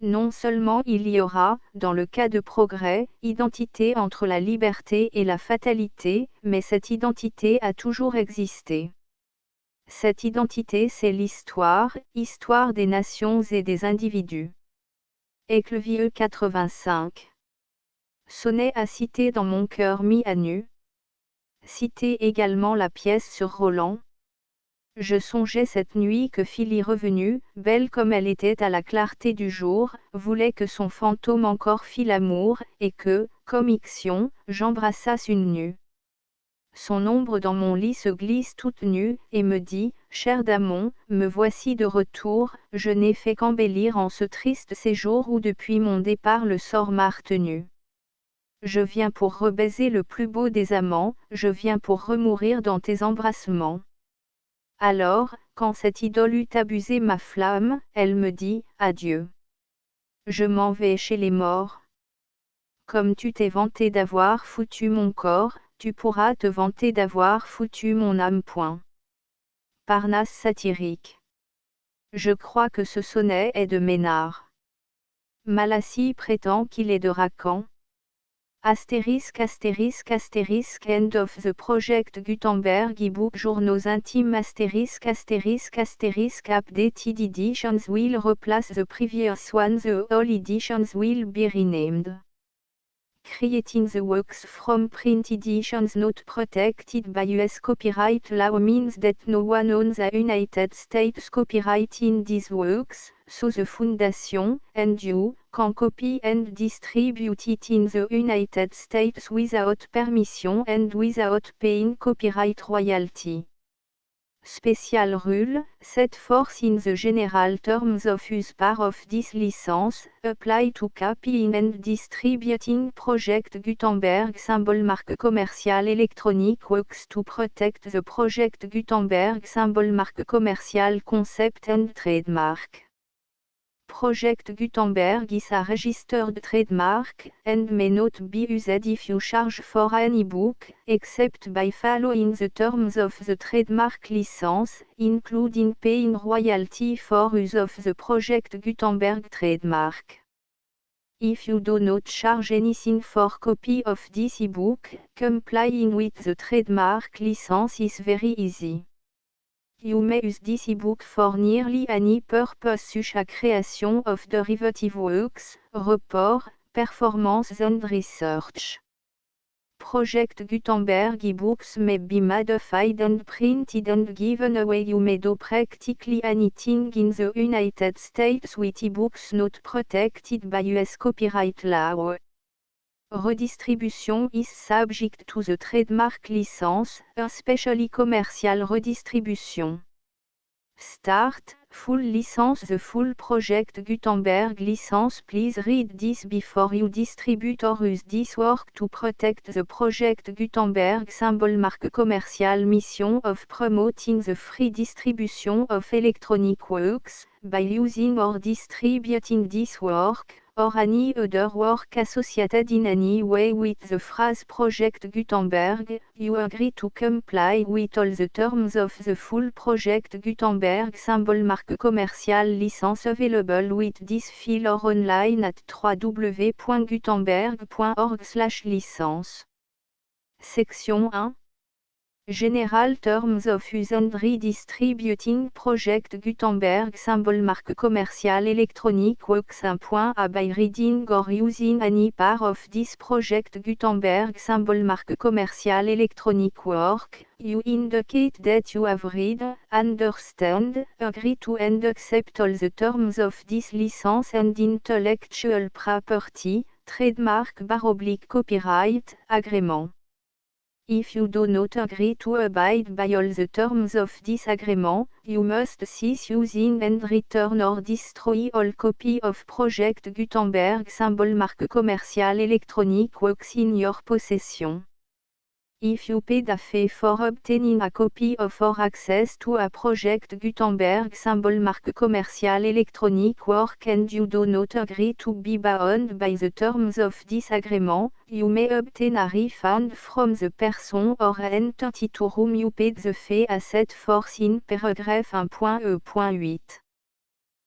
Speaker 1: Non seulement il y aura, dans le cas de progrès, identité entre la liberté et la fatalité, mais cette identité a toujours existé. Cette identité c'est l'histoire, histoire des nations et des individus. Éclevieux 85. Sonnet à citer dans mon cœur mis à nu. Citer également la pièce sur Roland. Je songeais cette nuit que Philly revenue, belle comme elle était à la clarté du jour, voulait que son fantôme encore fît l'amour, et que, comme Ixion, j'embrassasse une nue. Son ombre dans mon lit se glisse toute nue, et me dit, cher Damon, me voici de retour, je n'ai fait qu'embellir en ce triste séjour où depuis mon départ le sort m'a retenu. Je viens pour rebaiser le plus beau des amants, je viens pour remourir dans tes embrassements. Alors, quand cette idole eut abusé ma flamme, elle me dit, adieu. Je m'en vais chez les morts. Comme tu t'es vanté d'avoir foutu mon corps, tu pourras te vanter d'avoir foutu mon âme. Point. Parnasse satirique. Je crois que ce sonnet est de Ménard. Malassis prétend qu'il est de Racan. Astérisque astérisque astérisque End of the Project Gutenberg ebook Journaux intimes astérisque astérisque astérisque Updated editions will replace the previous ones. The all editions will be renamed. Creating the works from print editions not protected by US copyright law means that no one owns the United States copyright in these works, so the Foundation, and you, can copy and distribute it in the United States without permission and without paying copyright royalty. Special rule, set forth in the general terms of use part of this license, apply to copying and distributing Project Gutenberg symbol marque commerciale electronic works to protect the Project Gutenberg symbol marque commerciale concept and trademark. Project Gutenberg is a registered trademark, and may not be used if you charge for an e-book, except by following the terms of the trademark license, including paying royalty for use of the Project Gutenberg trademark. If you do not charge anything for copy of this e-book, complying with the trademark license is very easy. You may use this ebook for nearly any purpose such as creation of derivative works, report, performance and research. Project Gutenberg ebooks may be modified and printed and given away. You may do practically anything in the United States with ebooks not protected by US copyright law. Redistribution is subject to the trademark license, especially commercial redistribution. Start, full license. The full Project Gutenberg license. Please read this before you distribute or use this work to protect the Project Gutenberg symbol marque commerciale mission of promoting the free distribution of electronic works, by using or distributing this work, or any other work associated in any way with the phrase Project Gutenberg. You agree to comply with all the terms of the full Project Gutenberg symbol marque commerciale licence available with this file or online at www.gutenberg.org/licence. Section 1. General Terms of Use and Redistributing Project Gutenberg symbol marque commerciale electronic works. 1.a By reading or using any part of this Project Gutenberg symbol marque commerciale electronic work, you indicate that you have read, understand, agree to and accept all the terms of this license and intellectual property, trademark / copyright, agreement. If you do not agree to abide by all the terms of this agreement, you must cease using and return or destroy all copy of Project Gutenberg symbol marque commerciale electronic works in your possession. If you paid a fee for obtaining a copy of or access to a Project Gutenberg symbol marque commerciale electronic work and you do not agree to be bound by the terms of this agreement, you may obtain a refund from the person or entity to whom you paid the fee as set forth in paragraph 1.e.8.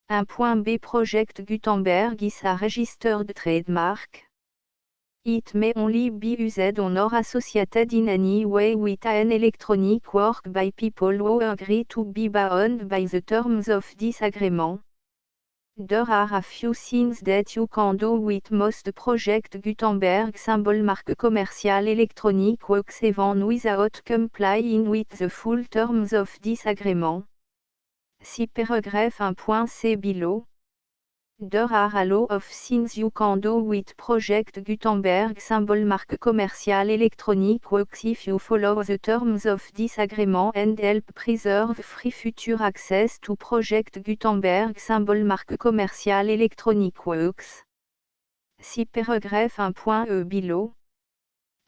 Speaker 1: 1.b Project Gutenberg is a registered trademark. It may only be used on or associated in any way with an electronic work by people who agree to be bound by the terms of this agreement. There are a few things that you can do with most Project Gutenberg symbol marque commerciale électronique works even without complying with the full terms of this agreement. See paragraph 1.c below. There are a lot of things you can do with Project Gutenberg symbol marque commerciale électronique works if you follow the terms of this agreement and help preserve free future access to Project Gutenberg symbol marque commerciale électronique works. See paragraph 1.e below.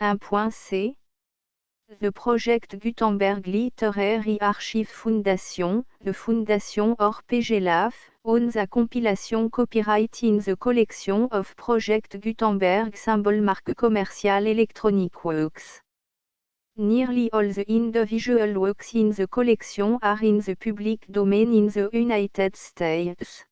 Speaker 1: 1.c. The Project Gutenberg Literary Archive Foundation, the Foundation or PGLAF, owns a compilation copyright in the collection of Project Gutenberg symbol marque commerciale électronique works. Nearly all the individual works in the collection are in the public domain in the United States.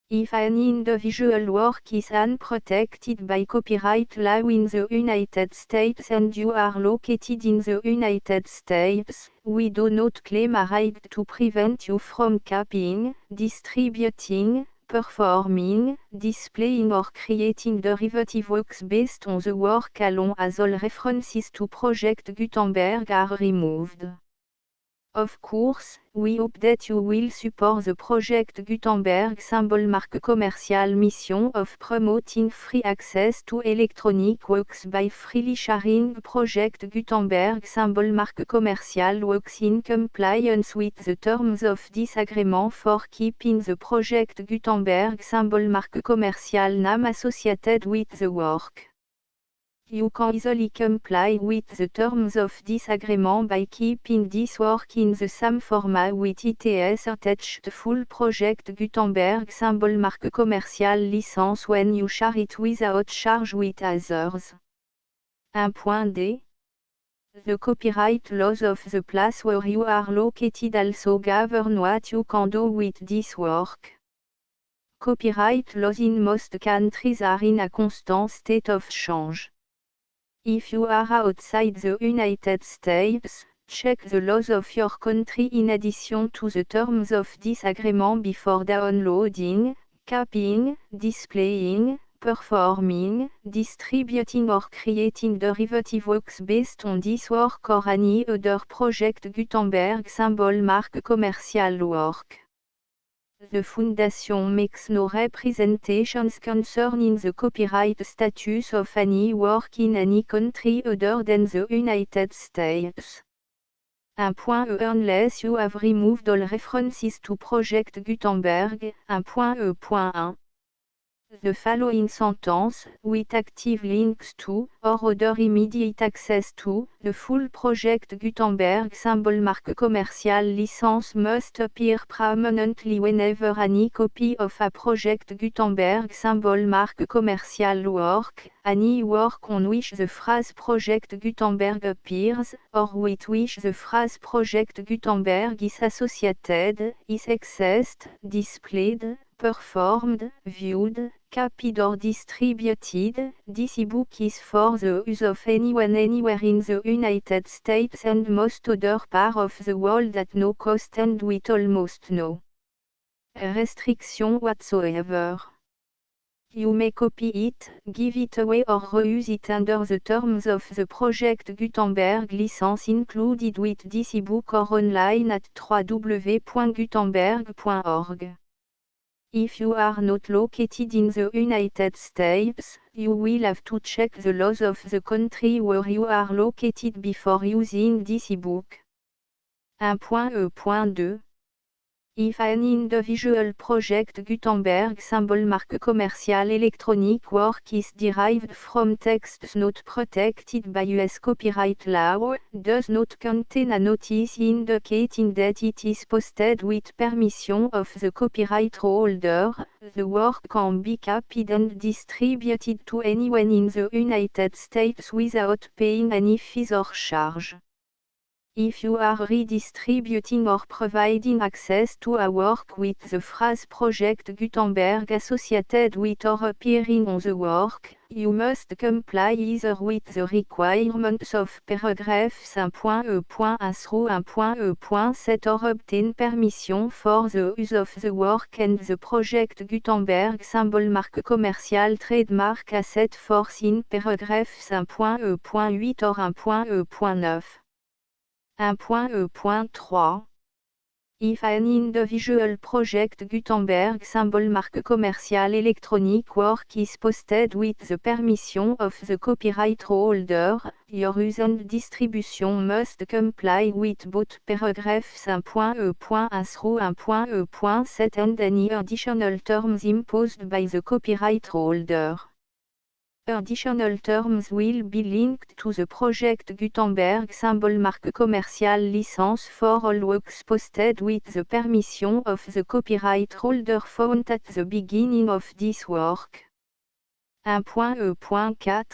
Speaker 1: If an individual work is unprotected by copyright law in the United States and you are located in the United States, we do not claim a right to prevent you from copying, distributing, performing, displaying or creating derivative works based on the work alone as all references to Project Gutenberg are removed. Of course, we hope that you will support the Project Gutenberg symbol marque commerciale mission of promoting free access to electronic works by freely sharing Project Gutenberg symbol marque commerciale works in compliance with the terms of this agreement for keeping the Project Gutenberg symbol marque commerciale name associated with the work. You can easily comply with the terms of this agreement by keeping this work in the same format with its attached full Project Gutenberg symbol marque commerciale license when you share it without charge with others. 1.d. The copyright laws of the place where you are located also govern what you can do with this work. Copyright laws in most countries are in a constant state of change. If you are outside the United States, check the laws of your country in addition to the terms of this agreement before downloading, copying, displaying, performing, distributing or creating derivative works based on this work or any other Project Gutenberg symbol marque commercial work. The Foundation makes no representations concerning the copyright status of any work in any country other than the United States. 1.e Unless you have removed all references to Project Gutenberg. 1.e.1. The following sentence, with active links to, or other immediate access to, the full Project Gutenberg symbol marque commerciale license must appear prominently whenever any copy of a Project Gutenberg symbol marque commerciale work, any work on which the phrase Project Gutenberg appears, or with which the phrase Project Gutenberg is associated, is accessed, displayed, performed, viewed, copied or distributed. This ebook is for the use of anyone anywhere in the United States and most other parts of the world at no cost and with almost no restriction whatsoever. You may copy it, give it away or reuse it under the terms of the Project Gutenberg license included with this ebook or online at www.gutenberg.org. If you are not located in the United States, you will have to check the laws of the country where you are located before using this ebook. 1.e.2. If an individual Project Gutenberg symbol marque commerciale électronique work is derived from texts not protected by US copyright law, does not contain a notice indicating that it is posted with permission of the copyright holder, the work can be copied and distributed to anyone in the United States without paying any fees or charge. If you are redistributing or providing access to a work with the phrase Project Gutenberg associated with or appearing on the work, you must comply either with the requirements of paragraph 5.e.1 through 1.e.7 or obtain permission for the use of the work and the Project Gutenberg symbol marque commerciale trademark asset force in paragraph 5.e.8 or 1.e.9. 1.e.3. If an individual Project Gutenberg symbol marque commerciale electronic work is posted with the permission of the copyright holder, your use and distribution must comply with both paragraph 5.e.1 through 1.e.7 and any additional terms imposed by the copyright holder. Additional terms will be linked to the Project Gutenberg symbol marque commerciale license for all works posted with the permission of the copyright holder found at the beginning of this work. 1.e.4.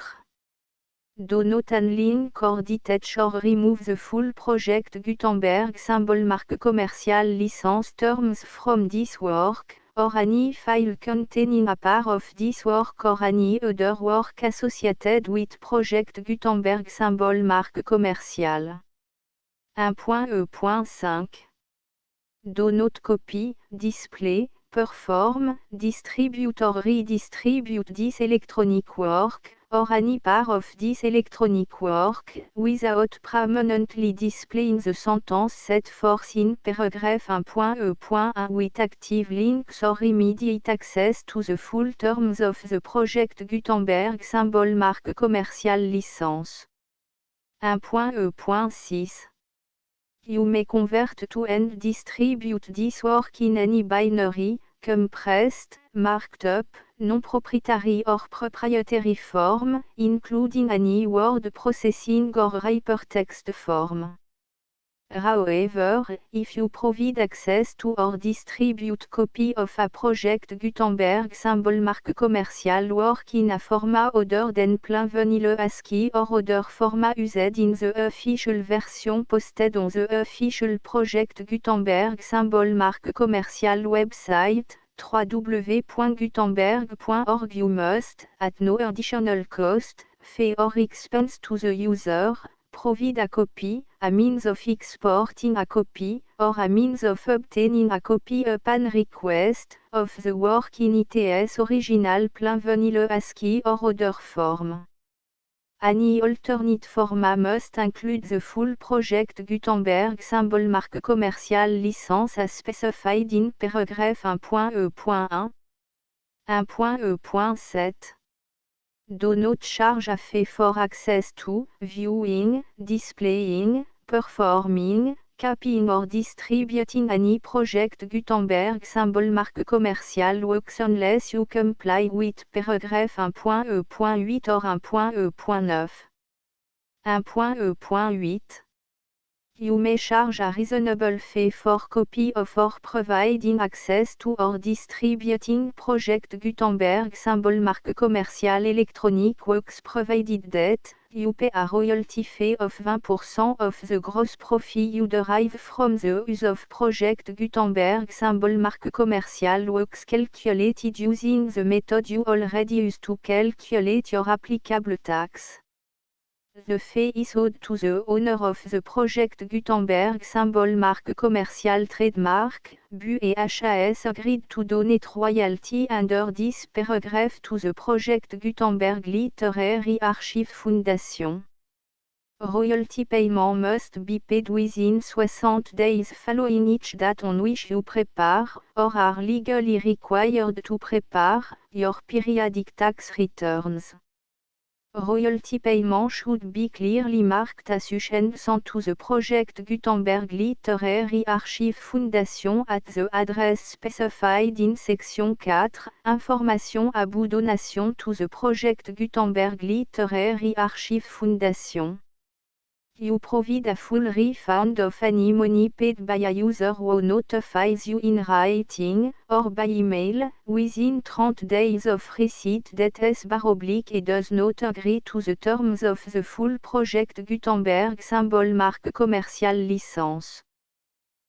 Speaker 1: Do not unlink or detach or remove the full Project Gutenberg symbol marque commerciale license terms from this work, or any file containing a part of this work or any other work associated with Project Gutenberg symbol marque commerciale. 1.e.5. Do not copy, display, perform, distribute or redistribute this electronic work, or any part of this electronic work, without permanently displaying the sentence set forth in paragraph 1.e.1 with active links or immediate access to the full terms of the Project Gutenberg symbol marque commerciale licence. 1.e.6. You may convert to and distribute this work in any binary, compressed, marked up, non-proprietary or proprietary form, including any word processing or hypertext form. However, if you provide access to or distribute copy of a Project Gutenberg symbol marque commerciale work in a format other than plain vanilla ASCII or other format used in the official version posted on the official Project Gutenberg symbol marque commerciale website, www.gutenberg.org, you must, at no additional cost, fee or expense to the user, provide a copy, a means of exporting a copy, or a means of obtaining a copy upon request, of the work in its original plain vanilla ASCII or other form. Any alternate format must include the full Project Gutenberg symbol marque commerciale licence as specified in paragraph 1.e.1. 1.e.7. Do not charge a fee for access to, viewing, displaying, performing, copying or distributing any Project Gutenberg symbol marque commerciale works unless you comply with paragraph 1.e.8 or 1.e.9. 1.e.8. You may charge a reasonable fee for copy of or providing access to or distributing Project Gutenberg symbol marque commerciale electronic works provided that you pay a royalty fee of 20% of the gross profit you derive from the use of Project Gutenberg symbol marque commerciale works calculated using the method you already use to calculate your applicable tax. The fee is owed to the owner of the Project Gutenberg symbol marque commerciale trademark, BU et HAS agreed to donate royalty under this paragraph to the Project Gutenberg Literary Archive Foundation. Royalty payment must be paid within 60 days following each date on which you prepare, or are legally required to prepare, your periodic tax returns. Royalty payment should be clearly marked as sent to the Project Gutenberg Literary Archive Foundation at the address specified in section 4, Information about donation to the Project Gutenberg Literary Archive Foundation. You provide a full refund of any money paid by a user who notifies you in writing, or by email, within 30 days of receipt that /et does not agree to the terms of the full Project Gutenberg symbol marque commercial license.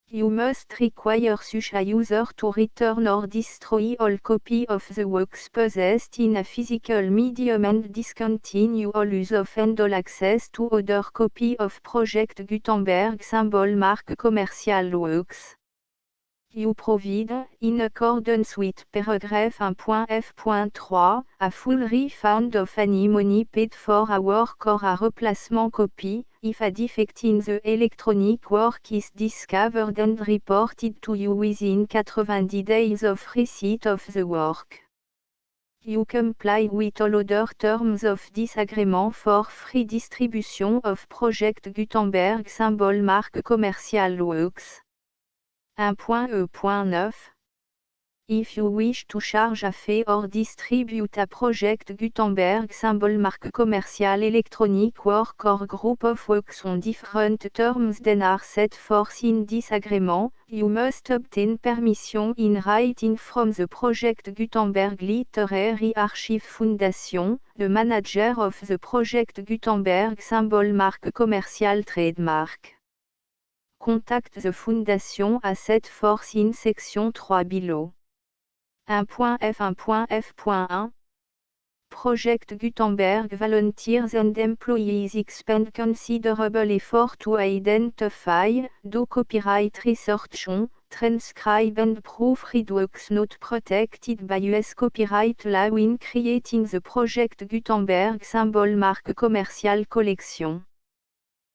Speaker 1: You must require such a user to return or destroy all copy of the works possessed in a physical medium and discontinue all use of and all access to other copy of Project Gutenberg symbol marque commercial works. You provide, in accordance with paragraph 1.f.3, a full refund of any money paid for a work or a replacement copy, if a defect in the electronic work is discovered and reported to you within 90 days of receipt of the work. You comply with all other terms of this agreement for free distribution of Project Gutenberg symbol marque commercial works. 1.e.9. If you wish to charge a fee or distribute a Project Gutenberg symbol marque commercial electronic work or group of works on different terms than are set forth in this agreement, you must obtain permission in writing from the Project Gutenberg Literary Archive Foundation, the manager of the Project Gutenberg symbol marque commercial trademark. Contact the Foundation à set forth in section 3 below. 1.f1.f.1 Project Gutenberg volunteers and employees expend considerable effort to identify, do copyright research on, transcribe and proofread works not protected by US copyright law in creating the Project Gutenberg symbol marque commercial collection.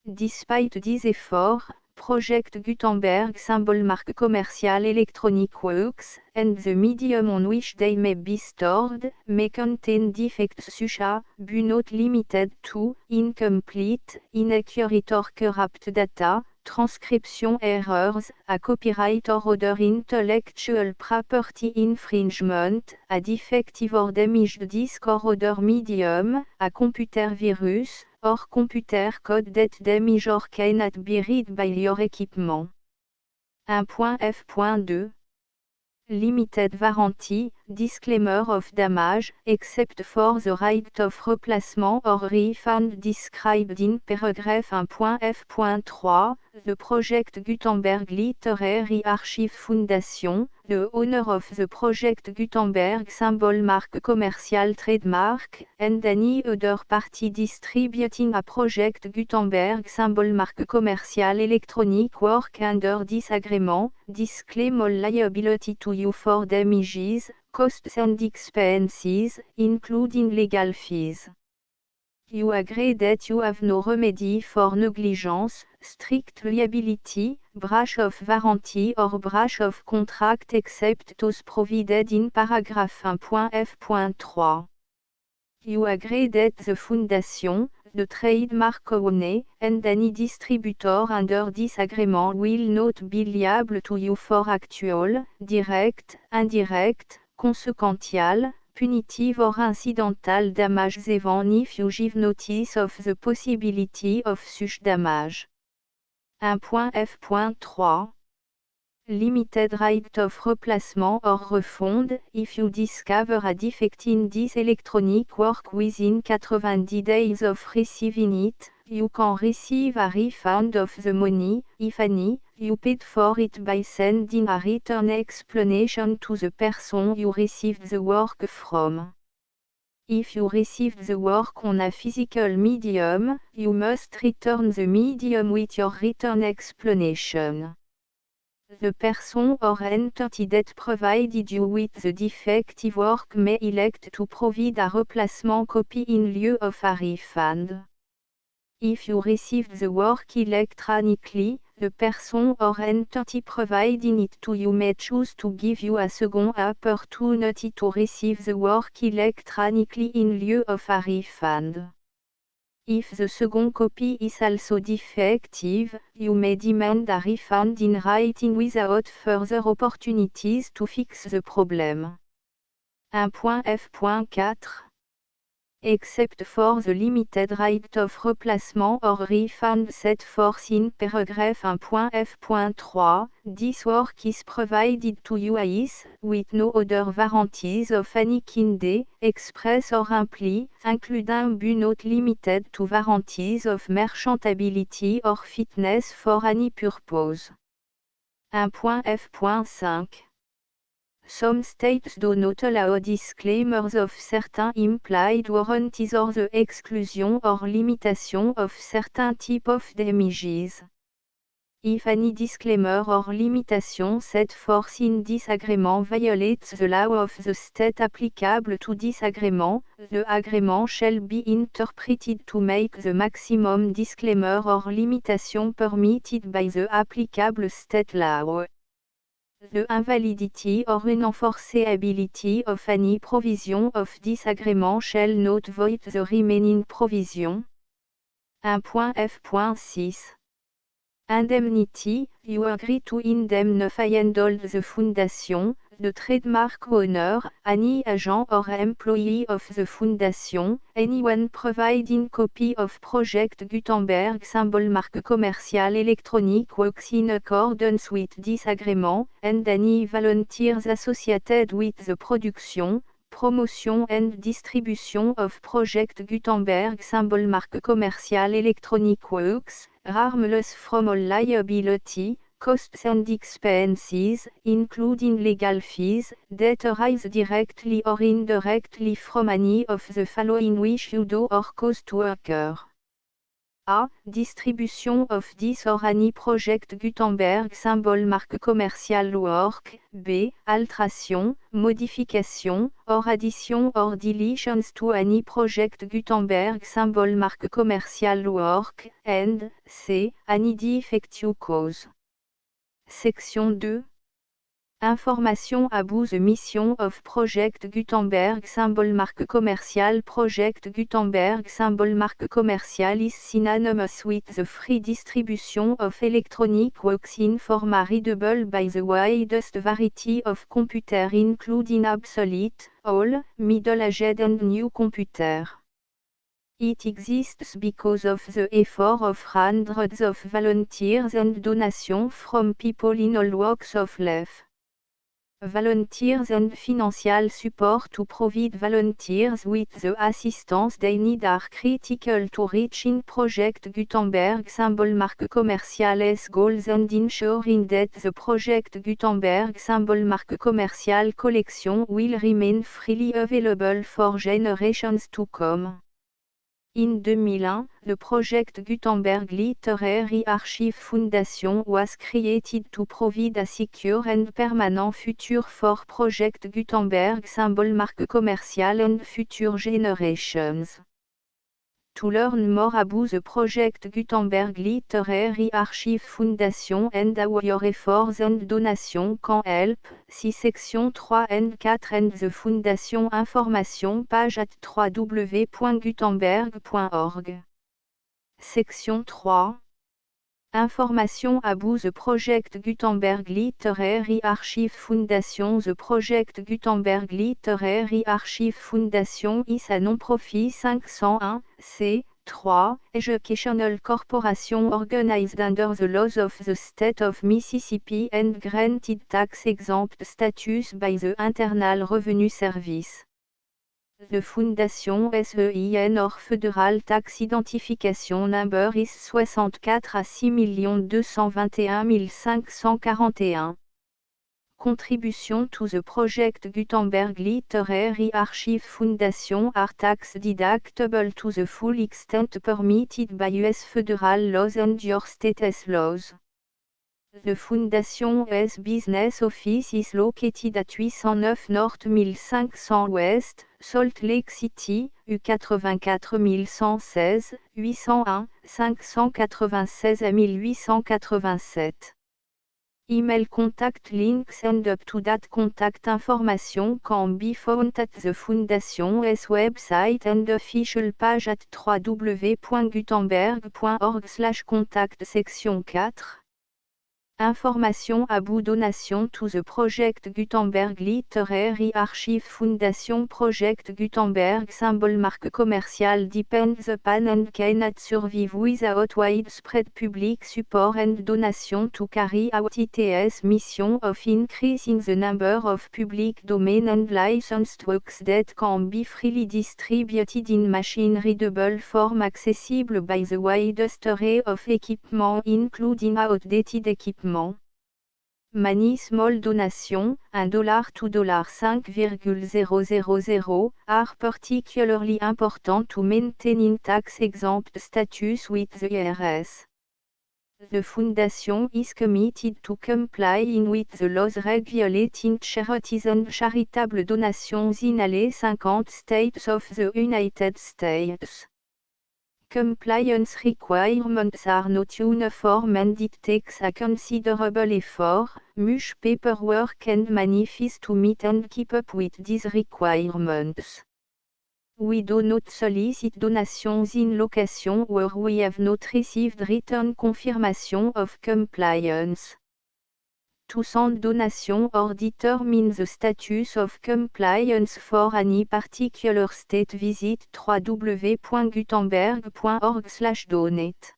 Speaker 1: Despite these efforts, Project Gutenberg symbol marque commercial electronic works, and the medium on which they may be stored, may contain defects such as, but not limited to, incomplete, inaccurate or corrupt data, transcription errors, a copyright or other intellectual property infringement, a defective or damaged disk or other medium, a computer virus, or computer code that damage or cannot be read by your equipment. 1.f.2 Limited warranty, disclaimer of damage, except for the right of replacement or refund described in paragraph 1.f.3, the Project Gutenberg Literary Archive Foundation, the owner of the Project Gutenberg symbol marque commercial trademark, and any other party distributing a Project Gutenberg symbol marque commercial electronic work under this agreement, disclaim all liability to you for damages, costs and expenses, including legal fees. You agree that you have no remedy for negligence, strict liability, breach of warranty or breach of contract except those provided in paragraph 1.f.3. You agree that the Foundation, the trademark owner, and any distributor under this agreement will not be liable to you for actual, direct, indirect, consequential, punitive or incidental damages even if you give notice of the possibility of such damage. 1.f.3 Limited right of replacement or refund, if you discover a defect in this electronic work within 90 days of receiving it, you can receive a refund of the money, if any, you paid for it by sending a return explanation to the person you received the work from. If you received the work on a physical medium, you must return the medium with your return explanation. The person or entity that provided you with the defective work may elect to provide a replacement copy in lieu of a refund. If you received the work electronically, the person or entity providing it to you may choose to give you a second opportunity to receive the work electronically in lieu of a refund. If the second copy is also defective, you may demand a refund in writing without further opportunities to fix the problem. 1.f.4 except for the limited right of replacement or refund set forth in paragraph 1.f.3, this work is provided to UAS, with no other warranties of any kind, express or imply, including but not limited to warranties of merchantability or fitness for any purpose. 1.f.5 Some states do not allow disclaimers of certain implied warranties or the exclusion or limitation of certain type of damages. If any disclaimer or limitation set forth in this agreement violates the law of the state applicable to this agreement, the agreement shall be interpreted to make the maximum disclaimer or limitation permitted by the applicable state law. The invalidity or unenforceability of any provision of this agreement shall not void the remaining provision. 1.f.6 Indemnity, you agree to indemnify and hold the foundation, the trademark owner, any agent or employee of the foundation, anyone providing copy of Project Gutenberg symbol marque commercial electronic works in accordance with this agreement, and any volunteers associated with the production, promotion and distribution of Project Gutenberg symbol marque commercial electronic works, harmless from all liability, costs and expenses, including legal fees, that arise directly or indirectly from any of the following which you do or cause to occur. A. Distribution of this or any Project Gutenberg symbol marque commercial work. B. Alteration, modification, or addition or deletions to any Project Gutenberg symbol marque commercial work. And C. Any defective cause. Section 2. Information about the mission of Project Gutenberg symbol marque commercial. Project Gutenberg symbol marque commercial is synonymous with the free distribution of electronic works in format readable by the widest variety of computer including obsolete, old, middle-aged and new computer. It exists because of the effort of hundreds of volunteers and donations from people in all walks of life. Volunteers and financial support to provide volunteers with the assistance they need are critical to reaching Project Gutenberg symbol marque commercial's goals and ensuring that the Project Gutenberg symbol marque commercial collection will remain freely available for generations to come. In 2001, the Project Gutenberg Literary Archive Foundation was created to provide a secure and permanent future for Project Gutenberg symbol marque commercial and future generations. To learn more about the Project Gutenberg Literary Archive Foundation and how your efforts and donations can help, see section 3 and 4 and the Foundation information page at www.gutenberg.org. Section 3. Information about the Project Gutenberg Literary Archive Foundation. The Project Gutenberg Literary Archive Foundation is a non-profit 501, c3, educational corporation organized under the laws of the state of Mississippi and granted tax-exempt status by the Internal Revenue Service. The Foundation SEIN or Federal Tax Identification Number is 64 à 6 221 541. Contribution to the Project Gutenberg Literary Archive Foundation are tax deductible to the full extent permitted by US federal laws and your state's laws. The Foundation's business office is located at 809 North 1500 West, Salt Lake City, U84 116, 801, 596 à 1887. Email contact links and up-to-date contact information can be found at the Foundation's website and official page at www.gutenberg.org/contact. Section 4. Information Abou Donation to the Project Gutenberg Literary Archive Foundation Project Gutenberg Symbol Marque commerciale depends upon and cannot survive without widespread public support and donation to carry out its mission of increasing the number of public domain and licensed works that can be freely distributed in machine-readable form accessible by the widest array of equipment including outdated equipment. Many small donation, $1 to $5,000, are particularly important to maintaining tax-exempt status with the IRS. The Foundation is committed to complying with the laws regulating charities and charitable donations in all 50 states of the United States. Compliance requirements are not uniform and it takes a considerable effort, much paperwork and money fees to meet and keep up with these requirements. We do not solicit donations in locations where we have not received written confirmation of compliance. To send donation or determine the status of compliance for any particular state, visit www.gutenberg.org/donate.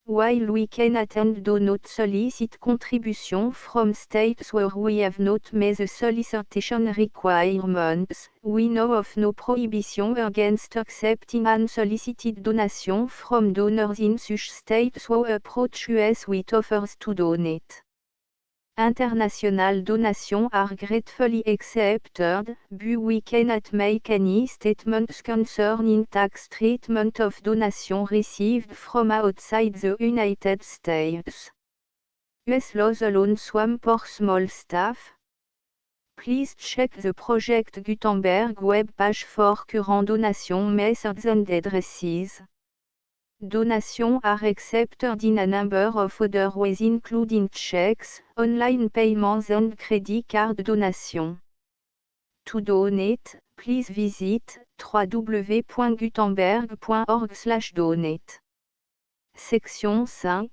Speaker 1: While we cannot and do not solicit contribution from states where we have not met the solicitation requirements, we know of no prohibition against accepting unsolicited donation from donors in such states who approach us with offers to donate. International donations are gratefully accepted, but we cannot make any statements concerning tax treatment of donations received from outside the United States. US laws alone swam for small staff. Please check the Project Gutenberg web page for current donation methods and addresses. Donations are accepted in a number of other ways including checks, online payments and credit card donations. To donate, please visit www.gutenberg.org/donate. Section 5.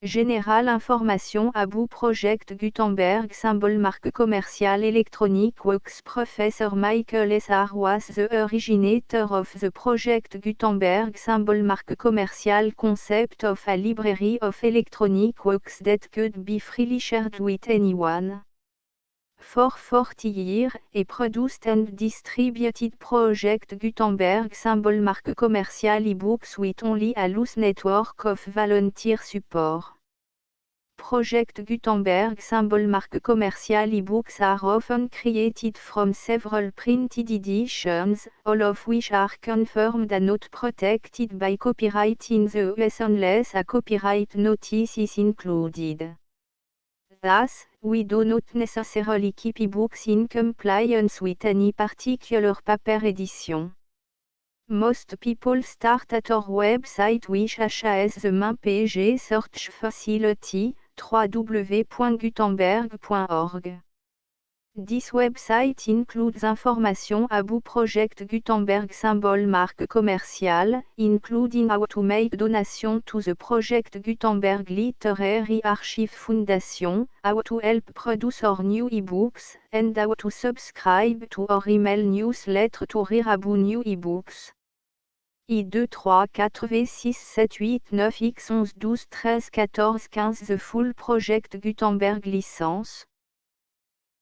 Speaker 1: Générale information Abou Project Gutenberg Symbol Marque commerciale électronique Works Professor Michael S. R. was the originator of the Project Gutenberg Symbol Marque commerciale concept of a library of electronic works that could be freely shared with anyone. For 40 years, he produced and distributed Project Gutenberg Symbol Marque commerciale e-books with only a loose network of volunteer support. Project Gutenberg Symbol Marque commerciale e-books are often created from several printed editions, all of which are confirmed and not protected by copyright in the US unless a copyright notice is included. Thus, we do not necessarily keep e-books in compliance with any particular paper edition. Most people start at our website which has the main page search facility, www.gutenberg.org. This website includes information about Project Gutenberg Symbol Marque commerciale, including how to make donation to the Project Gutenberg Literary Archive Foundation, how to help produce our new ebooks, and how to subscribe to our email newsletter to read about new ebooks. I2 3 4 V 6 7 8 9 X 11 12 13 14 15 The full Project Gutenberg licence.